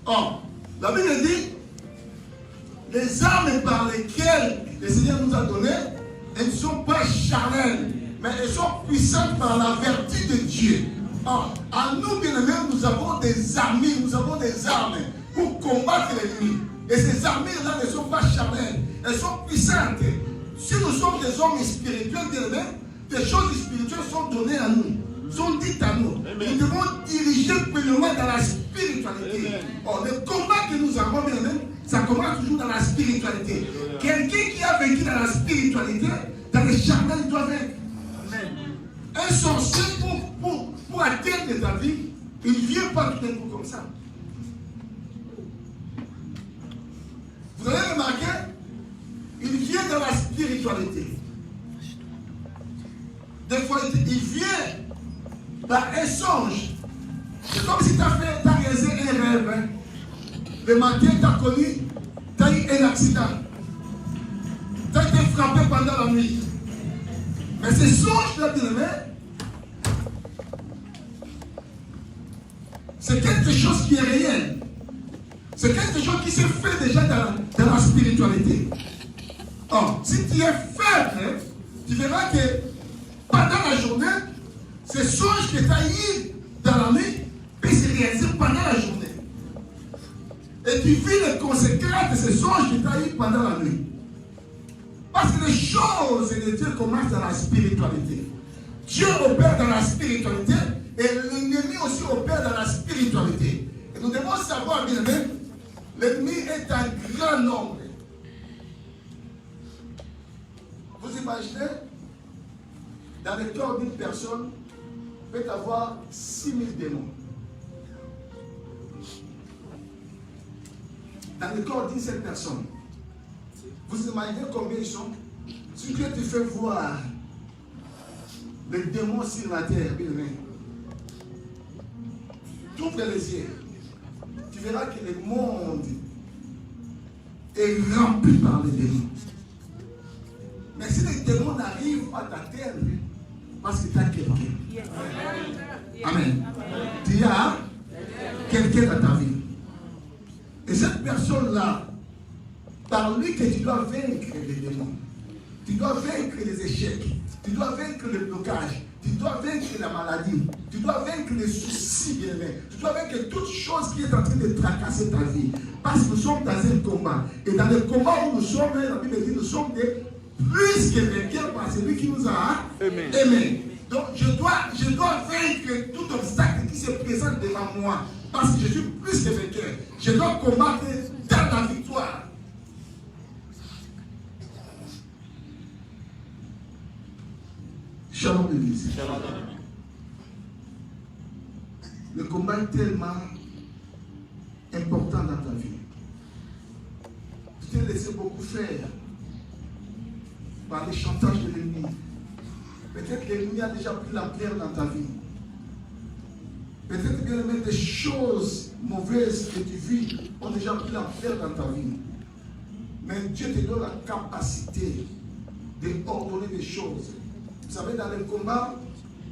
Or, la Bible dit, les armes par lesquelles le Seigneur nous a données, elles ne sont pas charnelles, mais elles sont puissantes par la vertu de Dieu. Or, à nous, bien-aimés, nous avons des armes pour combattre l'ennemi. Et ces armures-là ne sont pas charnelles, elles sont puissantes. Si nous sommes des hommes spirituels, des choses spirituelles sont données à nous, sont dites à nous. Nous devons diriger pleinement dans la spiritualité. Or, le combat que nous avons, ça commence toujours dans la spiritualité. Quelqu'un qui a vécu dans la spiritualité, dans le charnel, il doit vaincre. Un sorcier, pour atteindre ta vie, il ne vient pas tout d'un coup comme ça. Vous avez remarqué, il vient dans la spiritualité. Des fois, il vient par un songe. C'est comme si tu as réalisé un rêve. Hein. Le matin, tu as connu, tu as eu un accident. Tu as été frappé pendant la nuit. Mais ce songe-là, c'est quelque chose qui est réel. C'est quelque chose qui se fait déjà dans la spiritualité. Or, si tu es faible, tu verras que pendant la journée, ce songe que tu as eu dans la nuit peut se réaliser pendant la journée. Et tu vis les conséquences de ce songe que tu as eu pendant la nuit. Parce que les choses de Dieu commencent dans la spiritualité. Dieu opère dans la spiritualité et l'ennemi aussi opère dans la spiritualité. Et nous devons savoir, bien aimé, l'ennemi est un grand nombre. Vous imaginez, dans le corps d'une personne, peut avoir 6000 démons. Dans le corps d'une seule personne. Vous imaginez combien ils sont? Si Dieu te fait voir les démons sur la terre, bien aimé, tu ouvres les yeux, tu verras que le monde est rempli par les démons. Mais si les démons n'arrivent pas à t'atteindre, parce que tu as quelqu'un. Amen. Tu as quelqu'un dans ta vie. Et cette personne-là, par lui que tu dois vaincre les démons. Tu dois vaincre les échecs. Tu dois vaincre le blocage. Tu dois vaincre la maladie. Tu dois vaincre les soucis, bien-aimés. Tu dois vaincre toute chose qui est en train de tracasser ta vie. Parce que nous sommes dans un combat. Et dans le combat où nous sommes, la Bible dit, nous sommes des plus que vainqueurs par celui qui nous a aimés. Donc je dois vaincre tout obstacle qui se présente devant moi. Parce que je suis plus que vainqueur. Je dois combattre dans la victoire. Shalom l'église. Le combat est tellement important dans ta vie. Tu t'es laissé beaucoup faire par les chantages de l'ennemi. Peut-être que l'ennemi a déjà pris l'ampleur dans ta vie. Peut-être bien même des choses mauvaises que tu vis ont déjà pris l'ampleur dans ta vie. Mais Dieu te donne la capacité de ordonner des choses. Vous savez, dans le combat,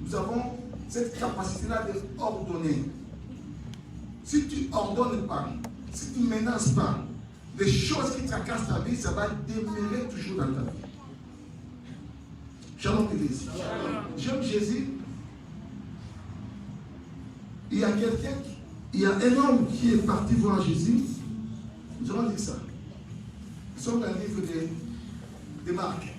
nous avons cette capacité-là de ordonner. Si tu ordonnes pas, si tu ne menaces pas, les choses qui tracassent ta vie, ça va demeurer toujours dans ta vie. Shalom l'église. J'aime Jésus. Il y a quelqu'un, il y a un homme qui est parti voir Jésus. Nous allons dire ça. Nous sommes dans le livre de Marc.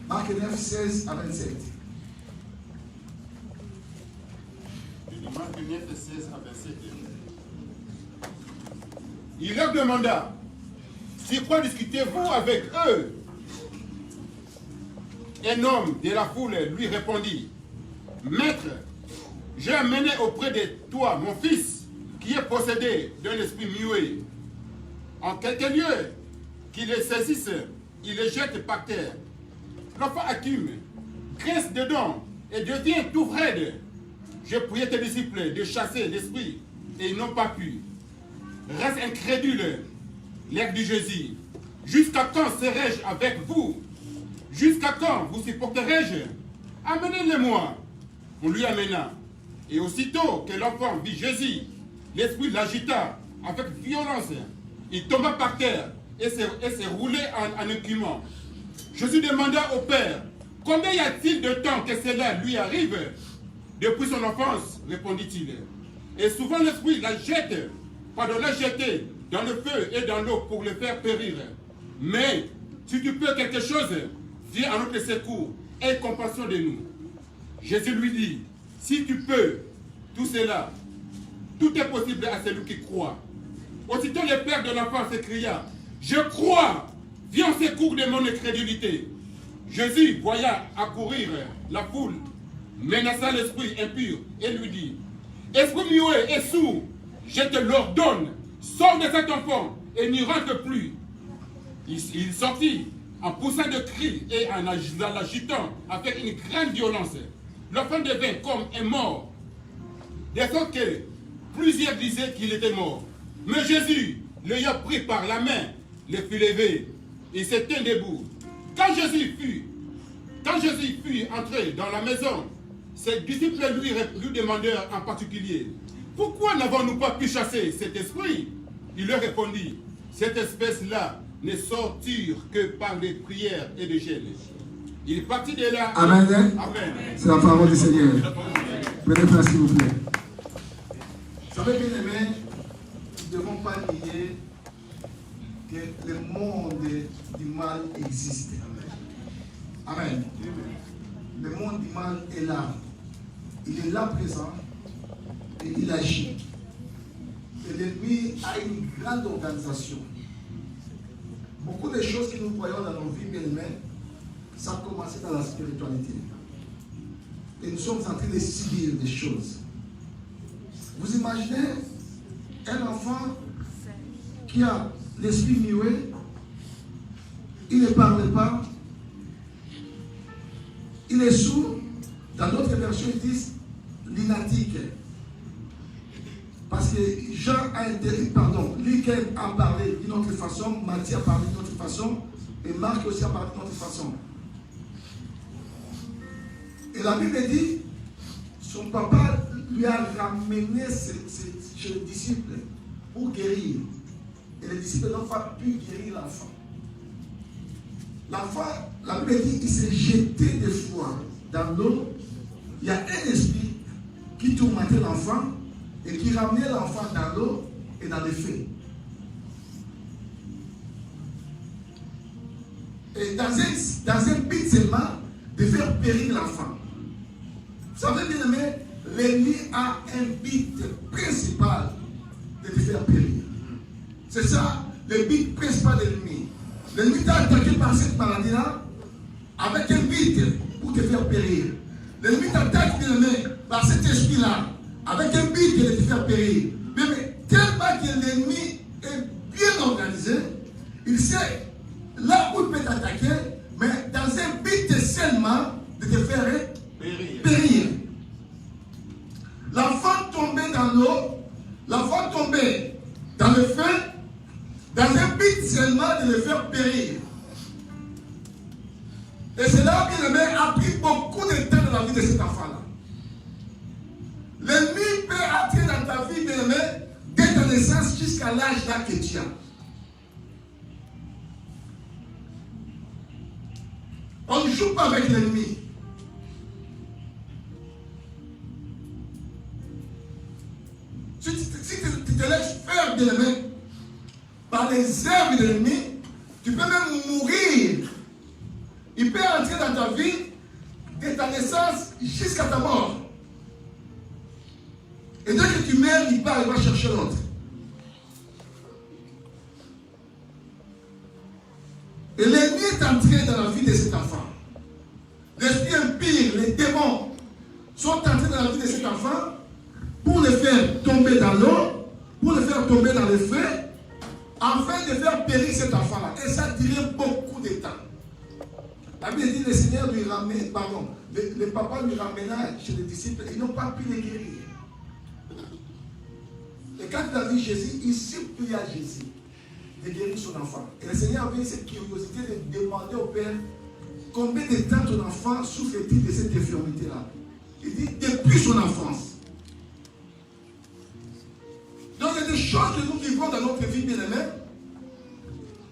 Marc 9, 16 à 27. Marc 9, 16 à 27. Il leur demanda, sur quoi discutez-vous avec eux? Un homme de la foule lui répondit, Maître, j'ai amené auprès de toi mon fils qui est possédé d'un esprit muet. En quelque lieu, qu'il le saisisse, il le jette par terre. L'enfant accumule, grince dedans et devient tout raide. Je priais tes disciples de chasser l'esprit et ils n'ont pas pu. Reste incrédule, l'air du Jésus. Jusqu'à quand serai-je avec vous? Jusqu'à quand vous supporterai-je? Amenez-le-moi. On lui amena. Et aussitôt que l'enfant vit Jésus, l'esprit l'agita avec violence. Il tomba par terre et s'est roulé en écumant. Jésus demanda au Père Combien y a-t-il de temps que cela lui arrive? Depuis son enfance, répondit-il. Et souvent l'esprit l'a jeté, l'a jeté dans le feu et dans l'eau pour le faire périr. Mais si tu peux quelque chose, viens à notre secours, aie compassion de nous. Jésus lui dit, si tu peux, tout cela, tout est possible à celui qui croit. Aussitôt le père de l'enfant s'écria, je crois, viens au secours de mon incrédulité. Jésus, voyant accourir la foule, menaça l'esprit impur et lui dit, esprit muet et sourd, je te l'ordonne, sors de cet enfant et n'y rentre plus. Il sortit en poussant de cris et en l'agitant avec une grande violence. L'enfant devint comme un mort, de sorte que plusieurs disaient qu'il était mort. Mais Jésus, l'ayant pris par la main, le fit lever. Il se tint debout. Quand Jésus fut entré dans la maison, ses disciples lui demandèrent en particulier, pourquoi n'avons-nous pas pu chasser cet esprit? Il leur répondit, cette espèce-là ne sortir que par les prières et les jeûnes. Il partit de là. Amen. Amen. C'est la parole du Seigneur. Prenez place, s'il vous plaît. Vous savez, bien aimé, nous ne devons pas nier que le monde du mal existe. Amen. Le monde du mal est là. Il est là présent et il agit. Et l'ennemi a une grande organisation. Beaucoup de choses que nous voyons dans nos vies, bien aimés, ça a commencé dans la spiritualité. Et nous sommes en train de subir des choses. Vous imaginez un enfant qui a l'esprit muet, il ne parle pas, il est sourd. Dans d'autres versions, ils disent lunatique. Parce que Jean a Luc a parlé d'une autre façon, Matthieu a parlé d'une autre façon, et Marc aussi a parlé d'une autre façon. Et la Bible dit, son papa lui a ramené chez les disciples pour guérir. Et les disciples n'ont pas pu guérir l'enfant. L'enfant, la Bible dit, il s'est jeté de foi dans l'eau. Il y a un esprit qui tourmentait l'enfant et qui ramenait l'enfant dans l'eau et dans les feux. Et dans un but seulement de faire périr l'enfant. Vous savez, bien aimé, l'ennemi a un but principal de te faire périr. C'est ça, le but principal de l'ennemi. L'ennemi t'a attaqué par cette maladie-là avec un but pour te faire périr. L'ennemi t'attaque, bien aimé, par cet esprit-là avec un but de te faire périr. Mais tellement que l'ennemi est bien organisé, il sait là où il peut t'attaquer, mais dans un but seulement de te faire périr. L'enfant tombait dans l'eau, l'enfant tombait dans le feu, dans un but seulement de le faire périr. Et cela, bien aimé, a pris beaucoup de temps dans la vie de cet enfant-là. L'ennemi peut entrer dans ta vie, bien aimé, dès ta naissance jusqu'à l'âge là que tu as. On ne joue pas avec l'ennemi. Si tu te laisses faire, bien aimé, par les œuvres de l'ennemi, tu peux même mourir. Il peut entrer dans ta vie de ta naissance jusqu'à ta mort. Et dès que tu meurs, il part et va chercher l'autre. Et l'ennemi est entré dans la vie de cet enfant. L'esprit impur, les démons sont entrés dans la vie de cet enfant pour le faire tomber dans l'eau, pour le faire tomber dans le feu, afin de faire périr cet enfant-là. Et ça durait beaucoup de temps. La Bible dit, le Seigneur lui ramène, le papa lui ramena chez les disciples, ils n'ont pas pu les guérir. Et quand il a vu Jésus, il supplia Jésus de guérir son enfant. Et le Seigneur avait cette curiosité de demander au Père, combien de temps ton enfant souffre-t-il de cette infirmité-là? Il dit, depuis son enfance. Donc il y a des choses que nous vivons dans notre vie, bien aimée,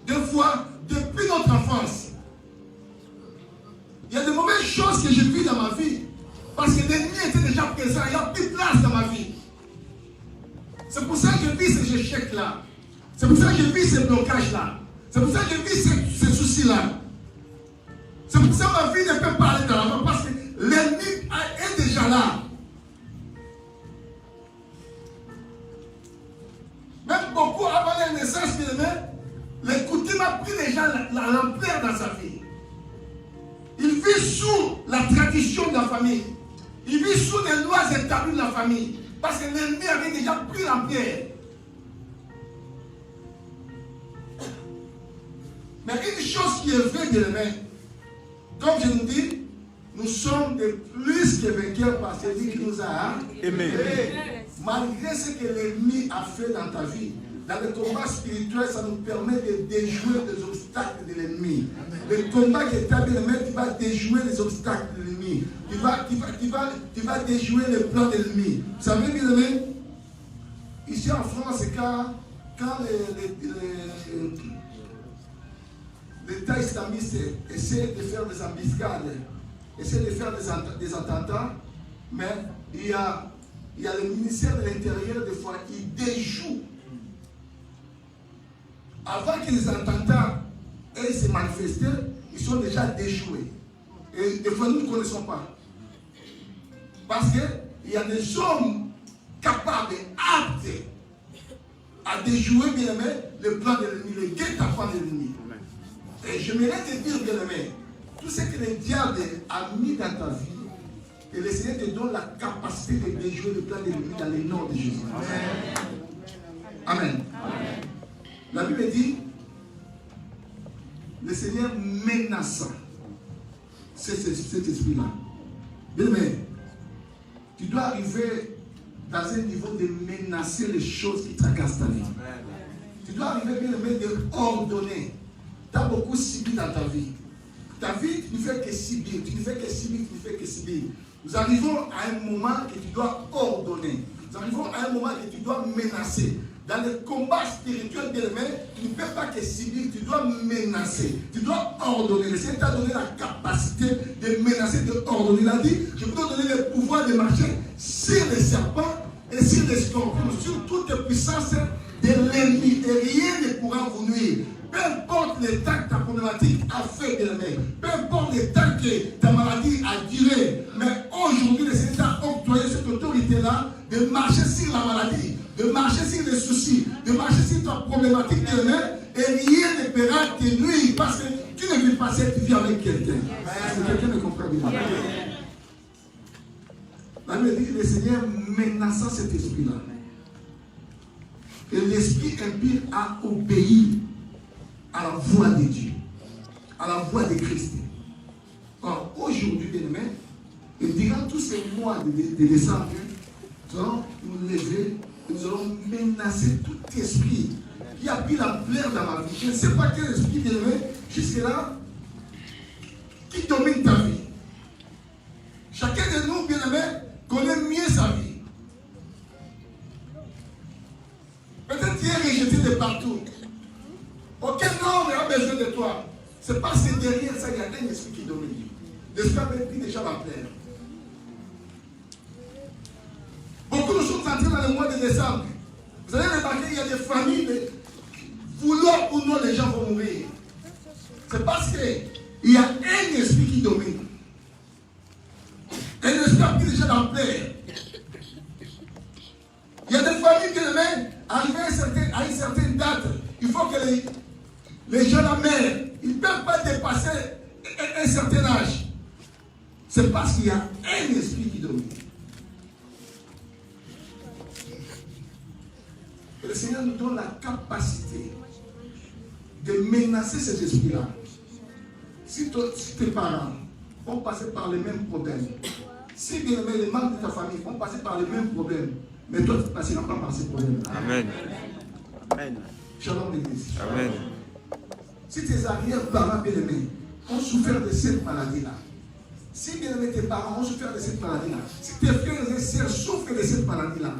des fois, depuis notre enfance. Il y a des mauvaises que je vis dans ma vie. Parce que l'ennemi était déjà présent, il n'y a plus de place dans ma vie. C'est pour ça que je vis ces échecs-là. C'est pour ça que je vis ces blocages-là. C'est pour ça que je vis ces soucis-là. C'est pour ça que ma vie ne peut pas aller dans l'avant, parce que l'ennemi est déjà là. Même beaucoup avant la naissance, les coutumes a pris déjà l'ampleur dans sa vie. Il vit sous la tradition de la famille. Il vit sous les lois établies de la famille. Parce que l'ennemi avait déjà pris l'ampleur. Mais une chose qui est vraie, bien aimé, comme je nous dis, nous sommes de plus que vainqueurs par celui qui nous a aimés. Malgré ce que l'ennemi a fait dans ta vie, dans le combat spirituel, ça nous permet de déjouer les obstacles de l'ennemi. Le combat qui est bien aimé, tu vas déjouer les obstacles de l'ennemi. Tu vas déjouer les plans de l'ennemi. Vous savez, bien aimé, ici en France, quand l'État islamiste essaie de faire des embuscades, essaie de faire des attentats, mais il y a le ministère de l'Intérieur, des fois, il déjoue. Avant que les attentats aient se manifesté, ils sont déjà déjoués. Et des fois, nous ne connaissons pas. Parce qu'il y a des hommes capables, aptes à déjouer, bien aimé, le plan de l'ennemi, le guet-apens de l'ennemi. Et j'aimerais te dire, bien aimé, tout ce que le diable a mis dans ta vie, et le Seigneur te donne la capacité de déjouer le plan de l'ennemi dans le nom de Jésus. Amen. Amen. La Bible dit, le Seigneur menaça cet esprit-là. Bien aimé, tu dois arriver dans un niveau de menacer les choses qui tracassent ta vie. Tu dois arriver, bien aimé, de ordonner. Tu as beaucoup subi dans ta vie. Ta vie, tu ne fais que subir, tu ne fais que subir, tu ne fais que subir. Nous arrivons à un moment que tu dois ordonner. Nous arrivons à un moment que tu dois menacer. Dans le combat spirituel, bien aimé, tu ne peux pas que subir, tu dois menacer. Tu dois ordonner. Le Seigneur t'a donné la capacité de menacer, de ordonner. Il a dit, je peux te donner le pouvoir de marcher sur les serpents et sur les scorpions, sur toute puissance de l'ennemi. Et rien ne pourra vous nuire. Peu importe le temps que ta problématique a fait, bien aimé, peu importe le temps que ta maladie a duré, mais aujourd'hui, le Seigneur t'a octroyé cette autorité-là de marcher sur la maladie, de marcher sur les soucis, de marcher sur ta problématique, bien aimé, et rien ne pourra te nuire parce que tu ne vis pas cette vie avec quelqu'un. Est-ce que quelqu'un me comprend bien? La Bible dit que le Seigneur menaça cet esprit-là. Et l'esprit impie a obéi à la voix de Dieu, à la voix de Christ. Or, aujourd'hui, bien aimé, et durant tous ces mois de décembre, nous allons nous lever, nous allons menacer tout esprit qui a pris l'ampleur dans ma vie. Je ne sais pas quel esprit, bien aimé, jusque-là, qui domine ta vie. Chacun de nous, bien aimé, connaît mieux sa vie. Peut-être tu es rejeté de partout. Aucun homme n'a besoin de toi. C'est parce que derrière ça, il y a un esprit qui domine. L'esprit avait pris déjà l'ampleur. Beaucoup nous sommes entrés dans le mois de décembre. Vous allez remarquer qu'il y a des familles, vouloir ou non, les gens vont mourir. C'est parce qu'il y a un esprit qui domine. Un esprit a pris déjà l'ampleur. Il y a des familles qui devaient arriver à une certaine date. Il faut que les gens, la mère, ils ne peuvent pas dépasser un certain âge. C'est parce qu'il y a un esprit qui domine. Et le Seigneur nous donne la capacité de menacer cet esprit-là. Si tes parents vont passer par les mêmes problèmes, si bien aimé les membres de ta famille vont passer par les mêmes problèmes, mais toi tu ne passeras pas par ces problèmes. Amen. Amen. Shalom l'église. Amen. Si tes arrière-parents bien-aimés ont souffert de cette maladie-là, si bien-aimés tes parents ont souffert de cette maladie-là, si tes frères et sœurs souffrent de cette maladie-là,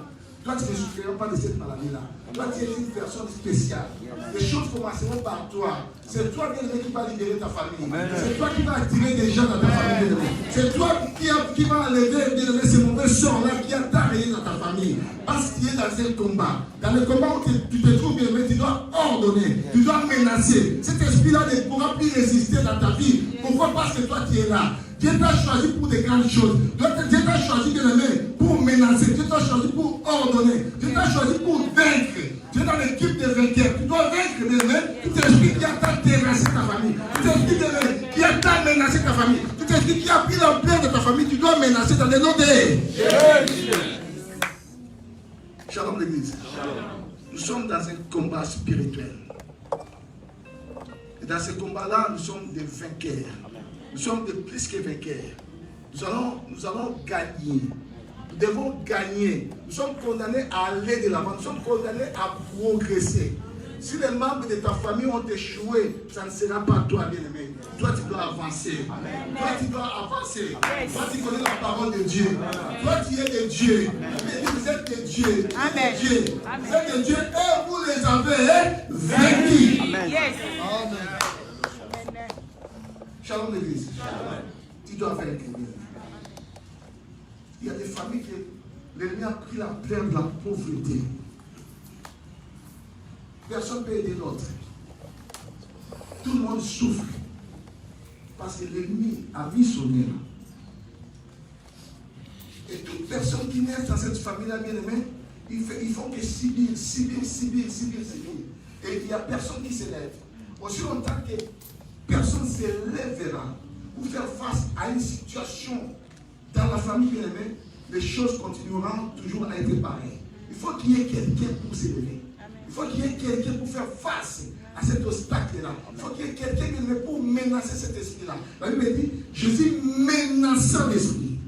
Toi, tu ne souffriras pas de cette maladie-là. Toi, tu es une personne spéciale. Les choses commenceront par toi. C'est toi, bien-aimé, qui va libérer ta famille. C'est toi qui vas attirer des gens dans ta famille, bien-aimé. C'est toi qui va enlever, bien-aimé, ces mauvais sorts-là qui attaquent dans ta famille. Parce que tu es dans un combat. Dans le combat où tu te trouves, bien-aimé, tu dois ordonner, tu dois menacer. Cet esprit-là ne pourra plus résister dans ta vie. Pourquoi? Parce que toi, tu es là. Dieu t'a choisi pour des grandes choses. Dieu t'a choisi, bien-aimé, pour menacer. Dieu t'a choisi pour ordonner. Dieu t'a choisi pour vaincre. Tu es dans l'équipe des vainqueurs. Tu dois vaincre, bien-aimé, tout esprit qui a terrassé ta famille. Tout esprit, bien-aimé, qui a menacé ta famille. Tout esprit qui a pris l'ampleur de ta famille. Tu dois menacer dans les noms de... Shalom l'église. Nous sommes dans un combat spirituel. Et dans ce combat-là, nous sommes des vainqueurs. Nous sommes de plus que vainqueurs. Nous allons gagner. Nous devons gagner. Nous sommes condamnés à aller de l'avant. Nous sommes condamnés à progresser. Si les membres de ta famille ont échoué, ça ne sera pas toi, bien-aimé. Toi, tu dois avancer. Amen. Toi, tu dois avancer. Yes. Toi, tu connais la parole de Dieu. Amen. Toi, tu es de Dieu. Vous êtes de Dieu. Amen. Vous êtes de Dieu et vous les avez vaincus. Amen. Yes. Amen. Shalom l'église. Tu dois vaincre. Il y a des familles que l'ennemi a pris la plaie de la pauvreté. Personne ne peut aider l'autre. Tout le monde souffre. Parce que l'ennemi a mis son nez là. Et toute personne qui naît dans cette famille-là, bien aimée, ils font que subir. Et il n'y a personne qui s'élève. Aussi longtemps que personne ne s'élèvera pour faire face à une situation dans la famille, bien aimée, les choses continueront toujours à être pareilles. Il faut qu'il y ait quelqu'un pour s'élever. Il faut qu'il y ait quelqu'un pour faire face à cet obstacle-là. Il faut qu'il y ait quelqu'un pour menacer cet esprit-là. La Bible dit, je suis menaçant l'esprit.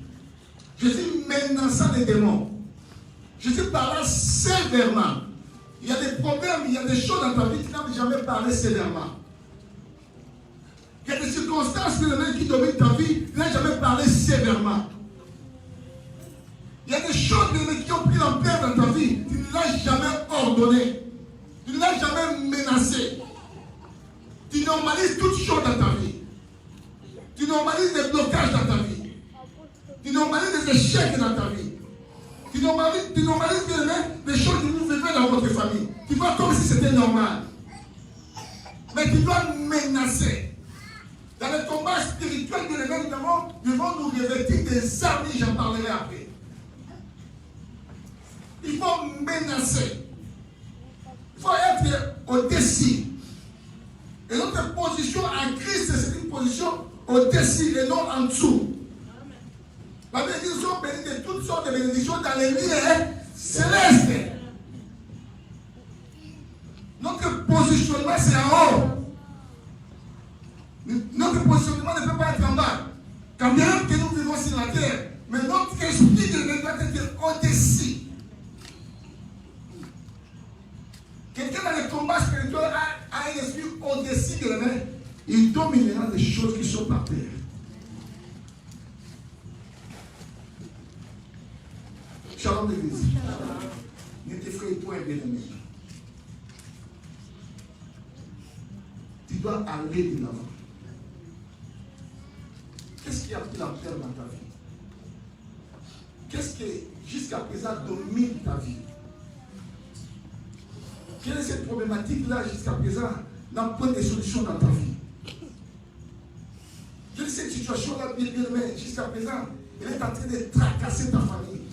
Je suis menaçant les démons. Je suis parlant sévèrement. Il y a des problèmes, il y a des choses dans ta vie qui n'ont jamais parlé sévèrement. Il y a des circonstances qui dominent ta vie qui n'ont jamais parlé sévèrement. Il y a des choses qui ont pris l'ampleur dans ta vie, tu ne l'as jamais ordonné. Tu ne l'as jamais menacé. Tu normalises toutes choses dans ta vie. Tu normalises des blocages dans ta vie. Tu normalises des échecs dans ta vie. Tu normalises des choses que vous vivez dans votre famille. Tu vois comme si c'était normal. Mais tu dois menacer. Dans le combat spirituel, nous devons nous revêtir des armes, j'en parlerai après. Il faut menacer. Il faut être au-dessus. Et notre position en Christ, c'est une position au-dessus et non en dessous. La bénédiction bénit de toutes sortes de bénédictions dans les lieux célestes. Notre positionnement, c'est en haut. Notre positionnement ne peut pas être en bas. Quand bien que nous vivons sur la terre, mais notre esprit doit être au-dessus. Quelqu'un dans le combat spirituel a un esprit au-dessus de la main. Il dominera des choses qui sont par terre. Shalom l'église. Ne t'effraie point, bien-aimé. Tu dois aller de l'avant. Qu'est-ce qui a pris la terre dans ta vie? Qu'est-ce qui, jusqu'à présent, domine ta vie? Quelle est cette problématique-là jusqu'à présent n'a point de solution dans ta vie? Quelle est cette situation-là, bien aimée, jusqu'à présent? Elle est en train de tracasser ta famille.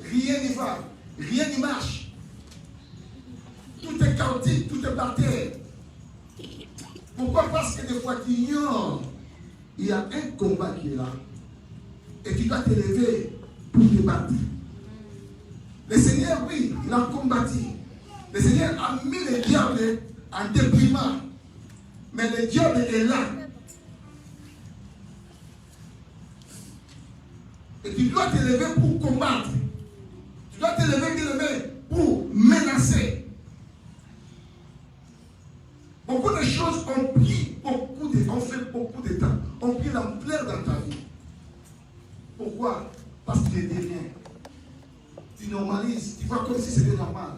Rien n'y va, rien n'y marche. Tout est chaotique, tout est par terre. Pourquoi? Parce que des fois tu ignores. Il y a un combat qui est là. Et tu dois te lever pour te battre. Le Seigneur, oui, il a combattu. Le Seigneur a mis le diable en déprimant. Mais le diable est là. Et tu dois te lever pour combattre. Tu dois te lever pour menacer. Beaucoup de choses ont pris ont fait beaucoup de temps. Ont pris l'ampleur dans ta vie. Pourquoi? Parce que tu es rien. Tu tu normalises, tu vois comme si c'était normal.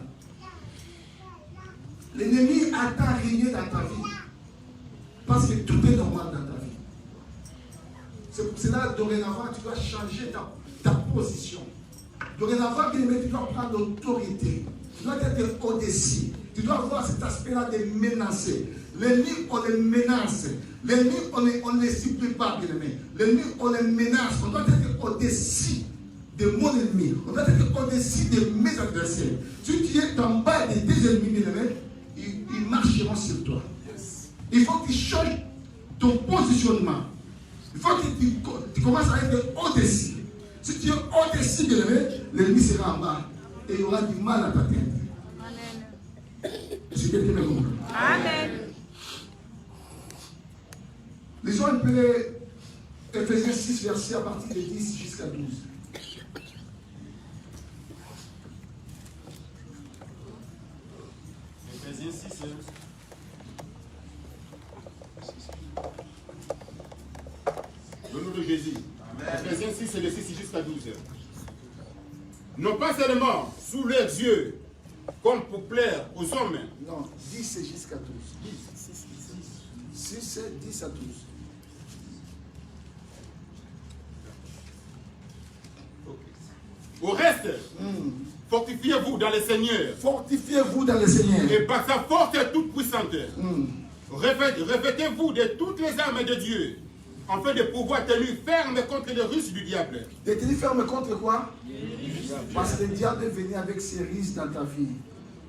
L'ennemi attend régner dans ta vie. Parce que tout est normal dans ta vie. C'est pour cela, dorénavant, tu dois changer ta position. Dorénavant, tu dois prendre l'autorité. Tu dois être au-dessus. Tu dois avoir cet aspect-là de menacer. L'ennemi, on les menace. L'ennemi, on ne les supprime pas, bien aimé. L'ennemi, on les menace. On doit être au-dessus de mon ennemi. On doit être au-dessus de mes adversaires. Si tu es en bas des ennemis, bien aimé, ils marcheront sur toi. Il faut que tu changes ton positionnement. Il faut que tu commences à être au-dessus. Si tu es au-dessus, bien aimé, l'ennemi sera en bas. Et il aura du mal à t'atteindre. Est-ce que quelqu'un me comprend? Amen. Lisons un peu Ephésiens 6, versets à partir de 10 jusqu'à 12. Ephésiens 6. Le nom de Jésus. Ephésiens 6, c'est le 6 jusqu'à 12. Non pas seulement sous leurs yeux, comme pour plaire aux hommes. Non, 10 c'est jusqu'à 12. 6 c'est 10 à 12. Au reste, fortifiez-vous dans le Seigneur. Fortifiez-vous dans le Seigneur. Et par sa force toute puissante. Revêtez-vous de toutes les armes de Dieu, afin de pouvoir tenir ferme contre les ruses du diable. De tenir ferme contre quoi? Parce que le diable est venu avec ses risques dans ta vie.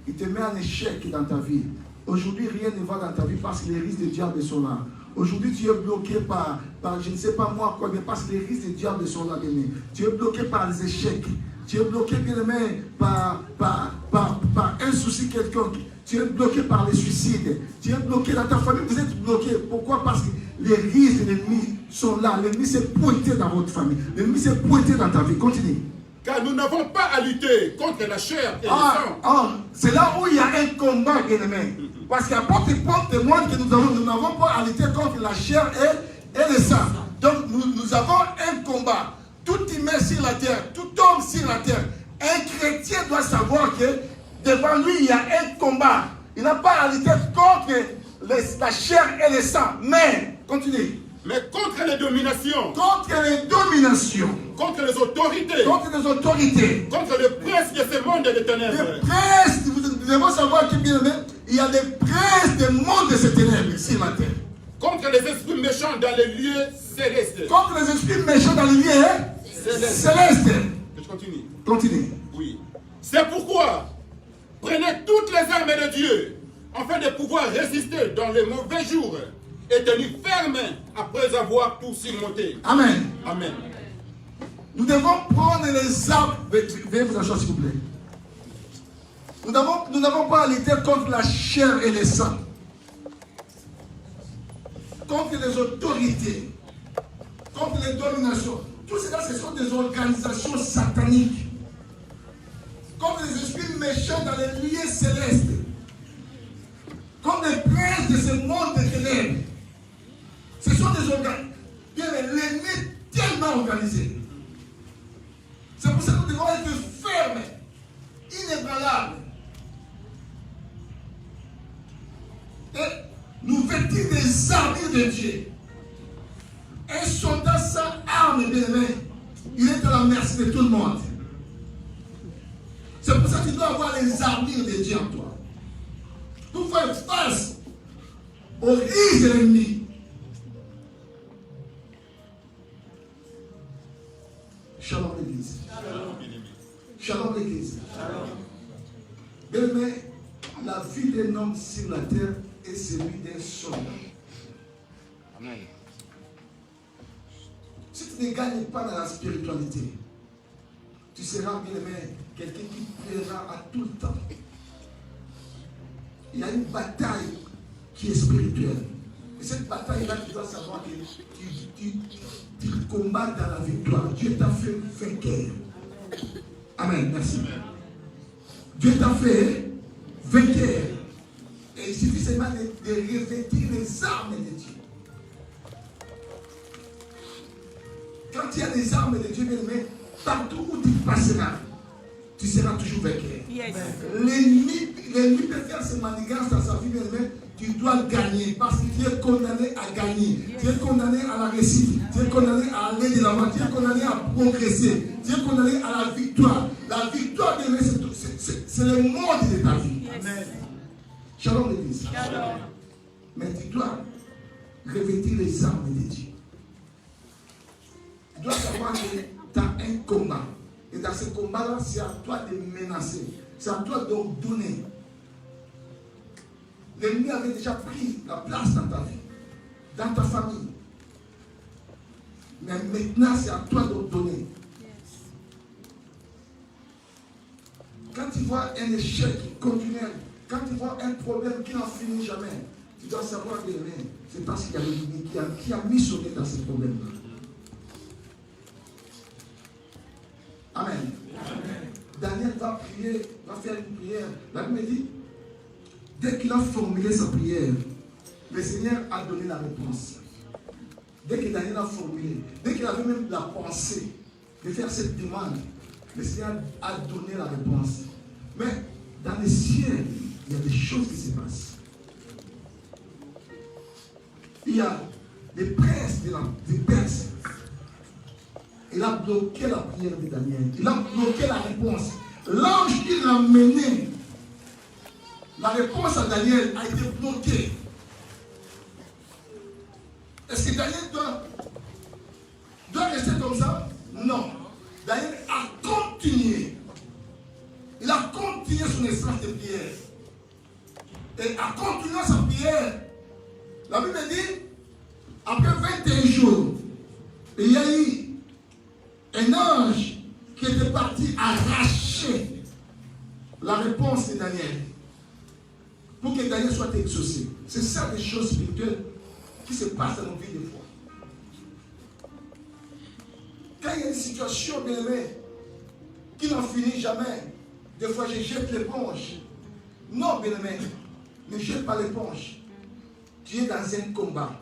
Il te met en échec dans ta vie. Aujourd'hui, rien ne va dans ta vie parce que les risques du diable sont là. Aujourd'hui, tu es bloqué par je ne sais pas moi quoi, mais parce que les risques du diable sont là. Tu es bloqué par les échecs. Tu es bloqué, bien aimé, par un souci quelconque. Tu es bloqué par les suicides. Tu es bloqué dans ta famille. Vous êtes bloqué. Pourquoi? Parce que les risques de l'ennemi sont là. L'ennemi s'est pointé dans votre famille. L'ennemi s'est pointé dans ta vie. Continue. Car nous n'avons pas à lutter contre la chair et le sang. C'est là où il y a un combat, bien aimé. Parce qu'apôtre Paul témoigne que nous n'avons pas à lutter contre la chair et le sang. Donc nous avons un combat. Tout humain sur la terre, tout homme sur la terre, un chrétien doit savoir que devant lui il y a un combat. Il n'a pas à lutter contre la chair et le sang. Mais, continue. Mais contre les dominations. Contre les dominations. Contre les autorités. Contre les autorités. Contre le prince de ce monde de ténèbres. Les princes, nous devons savoir que bien aimé, il y a des princes du monde de ces ténèbres sur la terre. Contre les esprits méchants dans les lieux célestes. Contre les esprits méchants dans les lieux célestes. Je continue. Continue. Oui. C'est pourquoi prenez toutes les armes de Dieu afin de pouvoir résister dans les mauvais jours et tenir ferme après avoir tout surmonté. Amen. Amen. Nous devons prendre les armes. Veuillez vous asseoir, s'il vous plaît. Nous n'avons pas à lutter contre la chair et le sang. Contre les autorités. Contre les dominations. Tout cela, ce sont des organisations sataniques. Contre les esprits méchants dans les lieux célestes. Comme les princes de ce monde de ténèbres. Ce sont des organisations. L'ennemi est tellement organisé. C'est pour ça que nous devons être fermes, inébranlables. Et nous vêtir des armures de Dieu. Un soldat sans arme, bien aimé, il est à la merci de tout le monde. C'est pour ça que tu dois avoir les armures de Dieu en toi. Pour faire face aux risques de l'ennemi. Shalom l'église. Shalom l'église. Bien aimé, la vie d'un homme sur la terre est celui d'un soldat. Amen. Si tu ne gagnes pas dans la spiritualité, tu seras, bien aimé, quelqu'un qui plaira à tout le temps. Il y a une bataille qui est spirituelle. Et cette bataille-là, tu dois savoir que tu combats dans la victoire. Dieu t'a fait vainqueur. Amen. Merci. Dieu t'a fait vainqueur. Et il suffit seulement de revêtir les armes de Dieu. Quand il y a des armes de Dieu, bien aimé, partout où tu passeras, tu seras toujours vainqueur. Yes. L'ennemi peut faire ses manigances dans sa vie, mais tu dois gagner parce que tu es condamné à gagner. Tu es condamné à la réussite. Tu es condamné à aller de l'avant. Tu es condamné à progresser. Tu es condamné à la victoire. La victoire de l'ennemi, c'est le monde de ta vie. Yes. Amen. Shalom l'église. Shalom. Mais tu dois revêtir les armes de Dieu. Tu dois savoir que tu as un combat. Et dans ce combat-là, c'est à toi de menacer. C'est à toi d'ordonner. L'ennemi avait déjà pris la place dans ta vie, dans ta famille. Mais maintenant, c'est à toi d'ordonner. Quand tu vois un échec continuel, quand tu vois un problème qui n'en finit jamais, tu dois savoir que c'est parce qu'il y a l'ennemi qui a mis son nez dans ce problème-là. Amen. Daniel va prier, va faire une prière. La Bible dit, dès qu'il a formulé sa prière, le Seigneur a donné la réponse. Dès que Daniel a formulé, dès qu'il avait même la pensée de faire cette demande, le Seigneur a donné la réponse. Mais dans le ciel, il y a des choses qui se passent. Il y a les princes des Perses. Il a bloqué la prière de Daniel. Il a bloqué la réponse. L'ange qui l'a mené, la réponse à Daniel a été bloquée. Est-ce que Daniel doit rester comme ça? Non. Daniel a continué. Il a continué son espace de prière. Et en continuant sa prière, la Bible dit, après 21 jours, il y a eu un ange qui était parti arracher la réponse de Daniel pour que Daniel soit exaucé. C'est ça des choses spirituelles qui se passent dans nos vies des fois. Quand il y a une situation, bien aimé, qui n'en finit jamais, des fois je jette l'éponge. Non, bien aimé, ne jette pas l'éponge. Tu es dans un combat.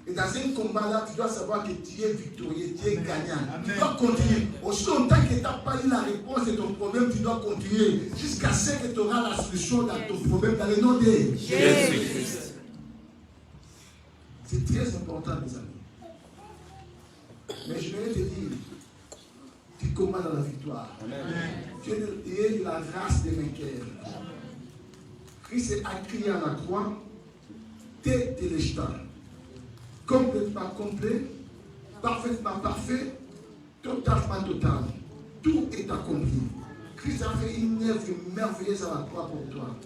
Et dans un combat-là, tu dois savoir que tu es victorieux, tu es gagnant. Amen. Tu dois continuer. Aussi longtemps que tu n'as pas eu la réponse de ton problème, tu dois continuer. Jusqu'à ce que tu auras la solution dans ton problème, dans le nom de Jésus-Christ. C'est très important, mes amis. Mais je vais te dire, tu combats dans la victoire. Amen. Tu es de la race des vainqueurs. Christ a crié à la croix, t'es téléchta. Complètement complet, parfaitement parfait, totalement total. Tout est accompli. Christ a fait une œuvre merveilleuse à la croix pour toi.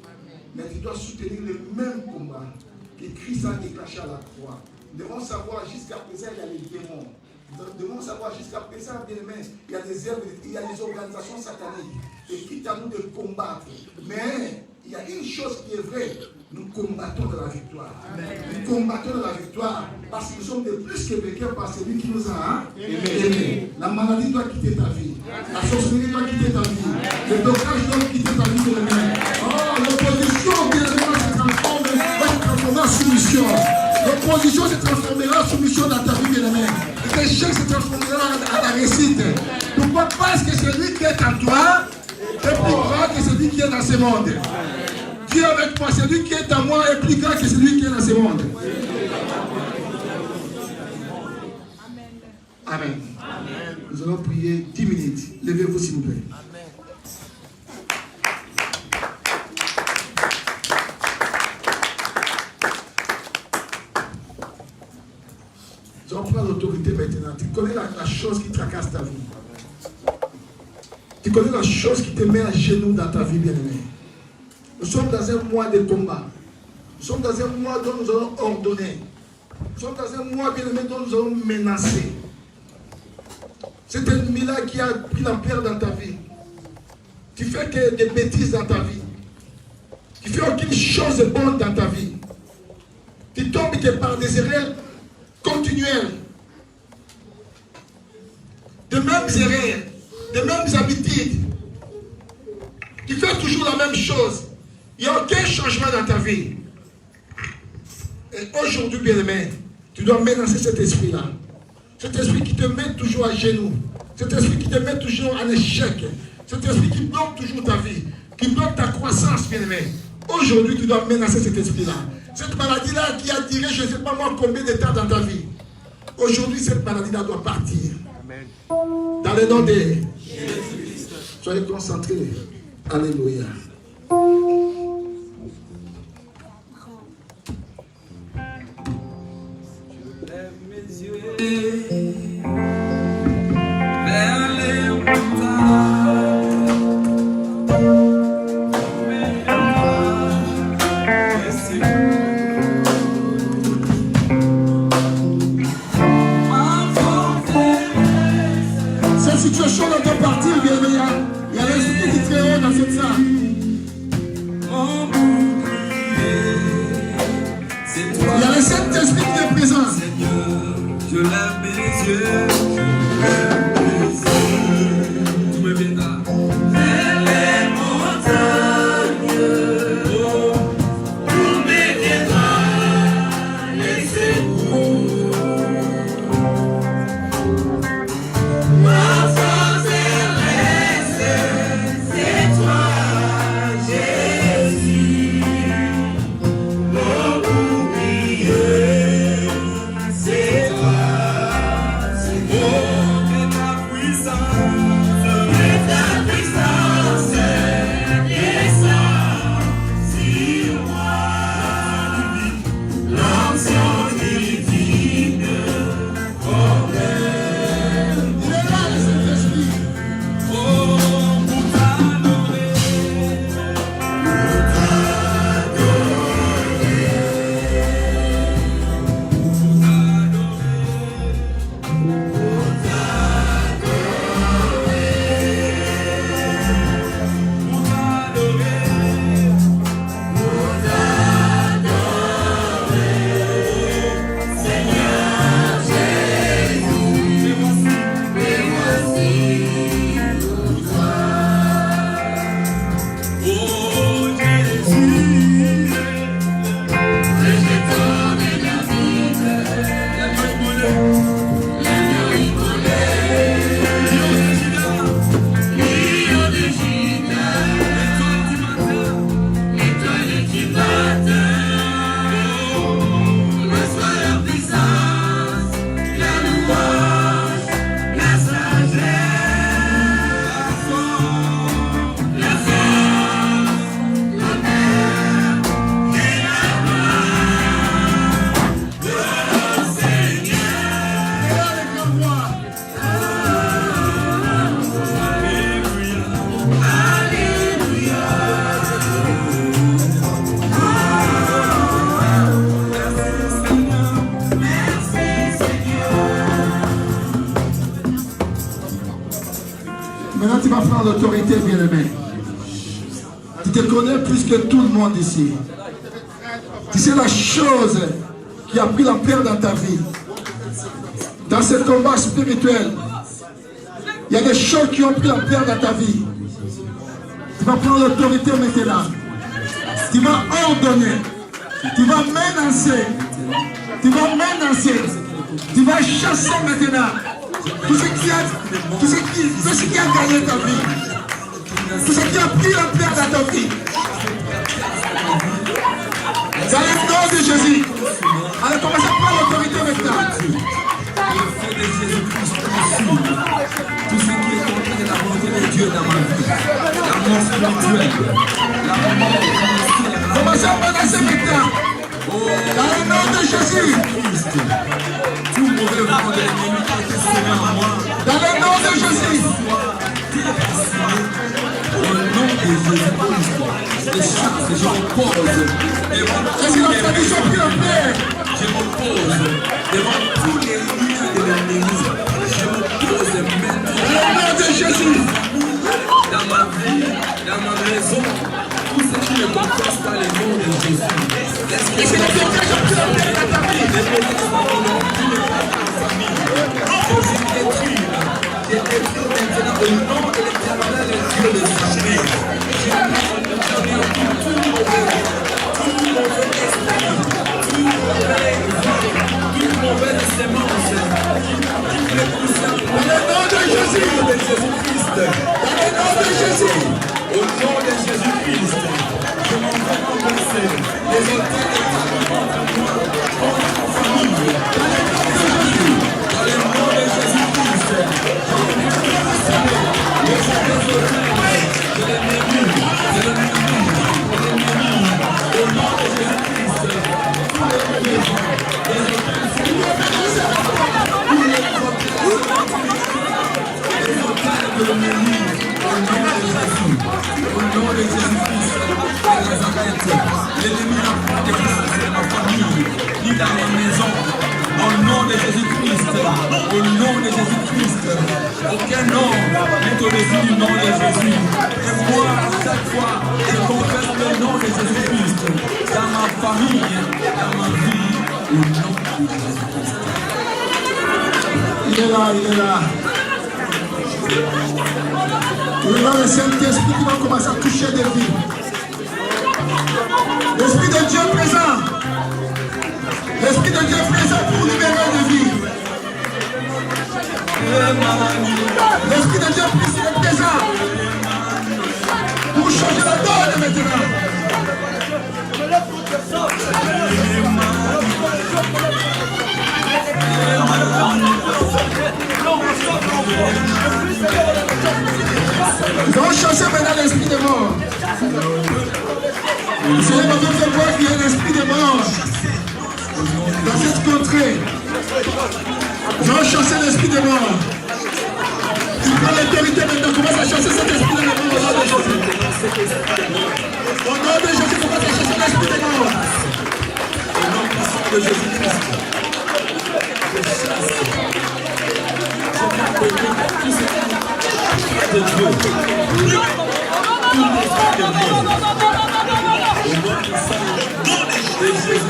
Mais tu dois soutenir le même combat que Christ a déclenché à la croix. Nous devons savoir jusqu'à présent, il y a les démons. Nous devons savoir jusqu'à présent, bien aimé, il y a des œuvres, il y a des organisations sataniques. Et quitte à nous de combattre. Mais il y a une chose qui est vraie. Nous combattons de la victoire. Amen. Nous combattons de la victoire parce que nous sommes de plus que vainqueurs par celui qui nous a aimés. La maladie doit quitter ta vie. La sorcellerie doit quitter ta vie. Le blocage doit quitter ta vie de l'ennemi. Oh, l'opposition, bien évidemment, se transformera en soumission. L'opposition se transformera en soumission dans ta vie, bien aimé. L'échec se transformera à ta réussite. Pourquoi? Parce que celui qui est en toi est plus grand que celui qui est dans ce monde. Dieu avec moi, celui qui est en moi est plus grand que celui qui est dans ce monde. Amen. Amen. Nous allons prier 10 minutes. Levez-vous s'il vous plaît. Amen. Nous allons prendre l'autorité maintenant. Tu connais la chose qui tracasse ta vie. Tu connais la chose qui te met à genoux dans ta vie, bien-aimée. Nous sommes dans un mois de combat. Nous sommes dans un mois dont nous allons ordonner. Nous sommes dans un mois, bien-aimé, dont nous allons menacer. Cet ennemi-là qui a pris la pierre dans ta vie. Tu fais que des bêtises dans ta vie. Tu fais aucune chose de bonne dans ta vie. Tu tombes que par des erreurs continuelles. De mêmes erreurs, de mêmes habitudes. Tu fais toujours la même chose. Il n'y a aucun changement dans ta vie. Et aujourd'hui, bien-aimé, tu dois menacer cet esprit-là. Cet esprit qui te met toujours à genoux. Cet esprit qui te met toujours en échec. Cet esprit qui bloque toujours ta vie, qui bloque ta croissance, bien-aimé. Aujourd'hui, tu dois menacer cet esprit-là. Cette maladie-là qui a duré, je ne sais pas moi combien de temps dans ta vie. Aujourd'hui, cette maladie-là doit partir. Amen. Dans le nom de Jésus-Christ. Soyez concentrés. Alléluia. Je lève mes yeux vers les montagnes. Cette situation-là doit partir, bien-aimé. Il y a l'esprit qui très haut dans cette salle. Mon bouclier, c'est toi. Il y a le Saint-Esprit qui est présent. Seigneur, je lève mes yeux, tu me viendras vers les montagnes, où me viendra les secours. Ma force reste, c'est toi, Jésus, mon bouclier. C'est toi, et ta puissance descend sur moi. L'onction divine Il est là, le Saint-Esprit. pour t'adorer, oh Jésus, j'ai donné la vie, la Rio de Gina, l'étoile du matin, reçois la puissance, la louange, la sagesse, la force, l'honneur et la gloire de Seigneur. Il est là, le grand roi. Maintenant, tu vas prendre l'autorité, bien-aimé. Tu te connais plus que tout le monde ici. Tu sais la chose qui a pris l'ampleur dans ta vie. Dans ce combat spirituel, il y a des choses qui ont pris l'ampleur dans ta vie. Tu vas prendre l'autorité maintenant. Tu vas ordonner. Tu vas menacer. Tu vas menacer. Tu vas chasser maintenant tout ce qui a gagné ta vie. Tout ce qui a pris l'ampleur dans ta vie. Dans le nom de Jésus. Allez, commencez à prendre l'autorité maintenant. de Jésus-Christ tout ce qui est contre la volonté de Dieu dans ma vie, la mort spirituelle, la mort financière. Commencez à menacer maintenant. Dans le nom de Jésus. Tout mauvais vent de l'ennemi qui était semé en moi. Dans le nom de Jésus. Au nom de Jésus-Christ, je chasse, je m'oppose devant Je suis la tradition qui le fait. je m'oppose devant tous les lieux de l'ennemi. Je m'oppose maintenant. Dans le nom de Jésus. Dans ma vie, dans ma maison, tout ce qui ne confesse pas le nom de Jésus. Et c'est le décret que tu as fait dans ta vie. Les mauvaises paroles qui ne parlent pas de famille. Je détruis maintenant au nom de l'Éternel, le Dieu des armées. Je interdis tout mauvais esprit, tout mauvais vent, toute mauvaise sémence qui voulait pousser en moi. Dans le nom de Jésus. De Jésus-Christ. Dans le nom de Jésus. Au nom de Jésus-Christ. Je m'en vais renverser les auteurs de contre ma famille. Dans le nom de Jésus. Dans le nom de Jésus-Christ. Je vais renverser les auteurs de l'ennemi. De l'ennemi. De l'ennemi. Au nom de Jésus-Christ. Tous les auteurs de l'ennemi. Au nom de Jésus-Christ de Nazareth, l'ennemi n'a pas de place dans ma famille, ni dans ma maison. Au nom de Jésus-Christ, au nom de Jésus-Christ, aucun nom n'est au-dessus du nom de Jésus. Et moi, à chaque fois, je confesse le nom de Jésus-Christ dans ma famille, dans ma vie, au nom de Jésus-Christ. Il est là, il est là. Il y a le Saint-Esprit qui va commencer à toucher des vies. L'Esprit de Dieu est présent. L'Esprit de Dieu est présent pour libérer des vies. L'Esprit de Dieu est présent pour changer la donne maintenant. Nous allons chasser maintenant l'esprit de mort. Le Seigneur m'a fait voir qu'il y a un esprit de mort dans cette contrée. Nous allons chasser l'esprit de mort. Tu prends l'autorité maintenant, commence à chasser cet esprit de mort au nom de Jésus. Au nom de Jésus, commence à chasser l'esprit de mort. Au nom puissant de Jésus-Christ. Je chasse. Je m'appelle tout ce de Dieu. Tout l'esprit de mort. Au nom puissant de Jésus-Christ. Au nom puissant de Jésus-Christ.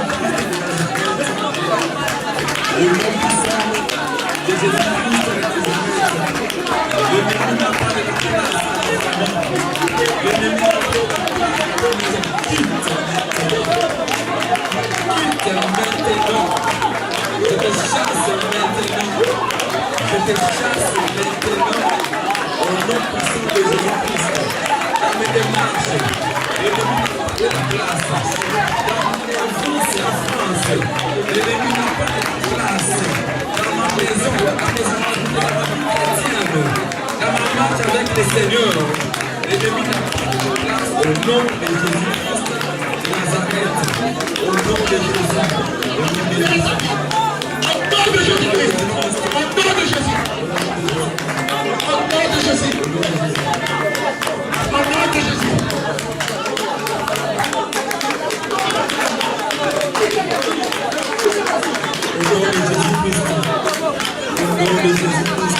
L'ennemi n'a pas de place. L'ennemi n'a pas de place. Quitte maintenant. Je te chasse maintenant. Je te chasse maintenant. Au nom puissant de Jésus-Christ. Dans mes démarches. L'ennemi n'a pas de place. En France et en France. L'ennemi n'a pas de place. Dans ma maison, dans ma maison chrétienne. Dans ma marche avec le Seigneur, l'ennemi n'a pas de place au nom de Jésus-Christ de Nazareth. Au nom de Jésus. Au nom de Jésus. Au nom de Jésus-Christ. Au nom de Jésus. Au nom de Jésus. Au nom de Jésus. Au nom de Jésus-Christ. Au nom de Jésus-Christ. Au nom de Jésus-Christ.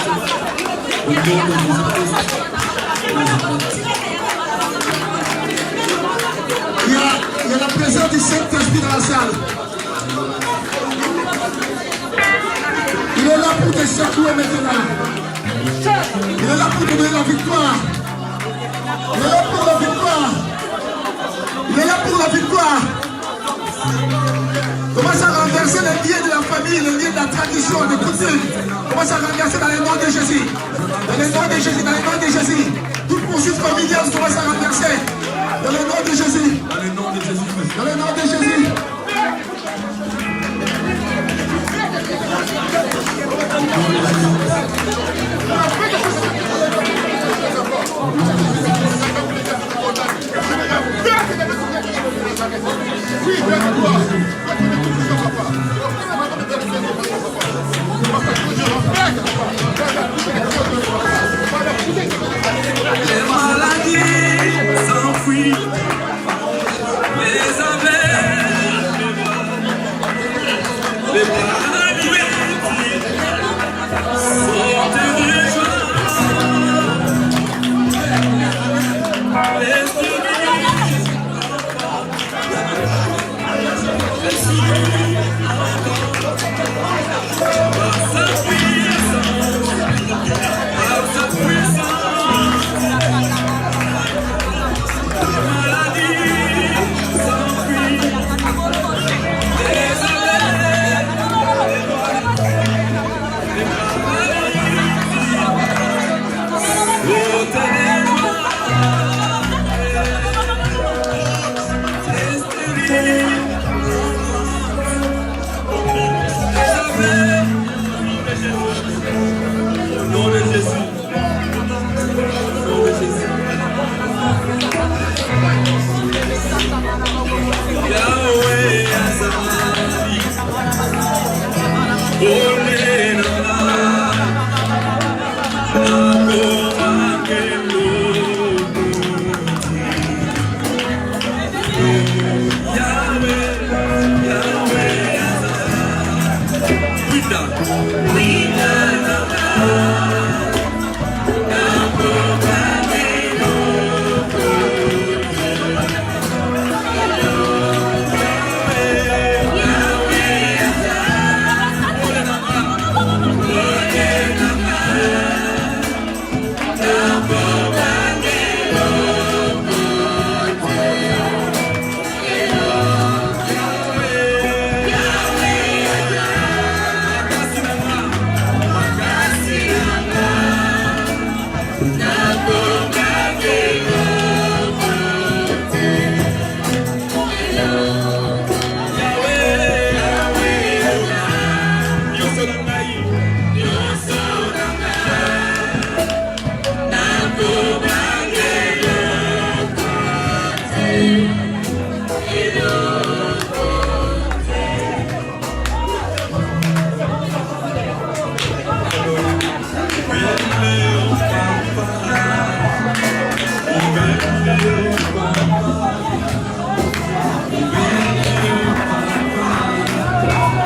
Il y a la présence du Saint-Esprit dans la salle. Il est là pour te secouer maintenant. Il est là pour te donner la victoire. Il est là pour la victoire. Il est là pour la victoire. Commence à renverser les liens de la famille, les liens de la tradition, de coutume. Commence à renverser dans le nom de Jésus. Dans le nom de Jésus, dans le nom de Jésus. Toute poursuite familiale commence à renverser. Dans le nom de Jésus. Dans le nom de Jésus-Christ. Dans le nom de Jésus. Les maladies s'enfuient, les abeilles, les maladies sortent du joie, les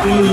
Merci beaucoup.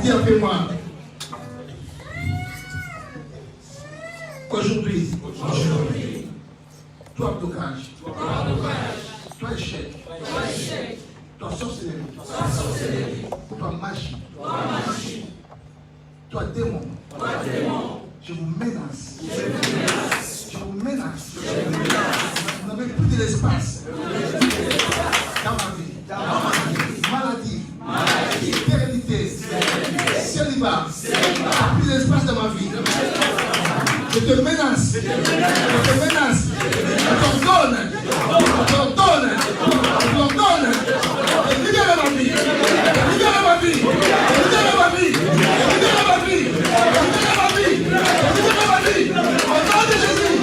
Dis après moi. Aujourd'hui, toi blocage, toi échec, toi sorcellerie, toi magie, toi démon, je vous menace. Je vous menace. Vous n'avez plus de l'espace dans ma vie. Maladie, stérilité, célibat, plus d'espace dans ma vie. Je te menace. Je t'ordonne. Libère ma vie. Au nom de Jésus.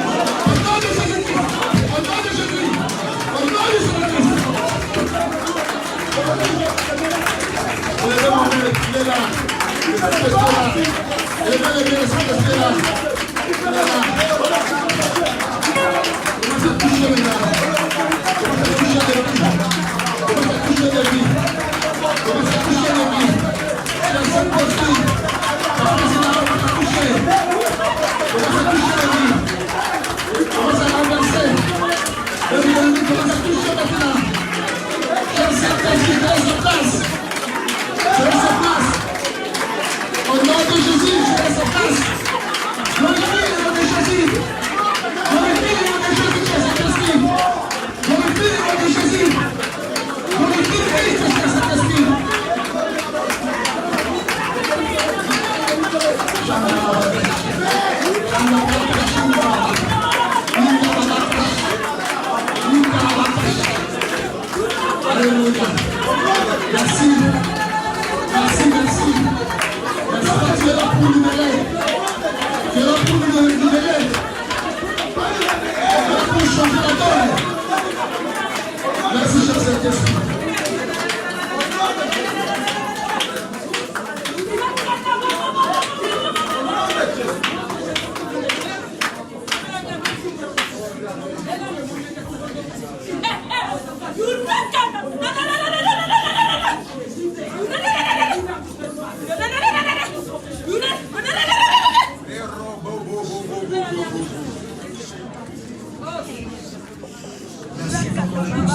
Au nom de Jésus, je laisse place.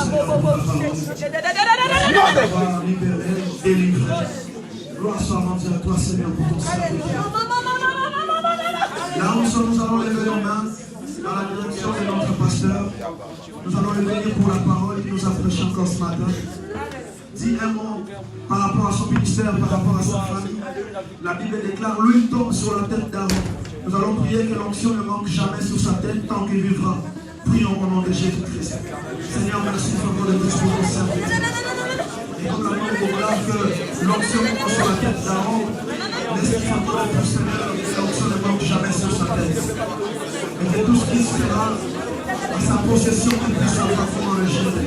Seigneur, pour ta parole. Va libérer, délivrer. Gloire soit rendue à toi, Seigneur, pour ton sacrifice. Là où nous allons lever nos mains dans la direction de notre pasteur. Nous allons le bénir pour la parole qu'il nous a prêchée encore ce matin. Dis un mot par rapport à son ministère, par rapport à sa famille. La Bible déclare, l'huile tombe sur la tête d'Aaron. Nous allons prier que l'onction ne manque jamais sur sa tête tant qu'il vivra. Prions au nom de Jésus-Christ. Seigneur, merci pour le Dieu pour ton service. Et comme la main déclare que l'onction monte sur la tête d'Aaron, l'Esprit encore pour Seigneur, que l'onction ne manque jamais sur sa tête. Et que tout ce qui sera à sa possession, qu'il puisse avoir comme un régime.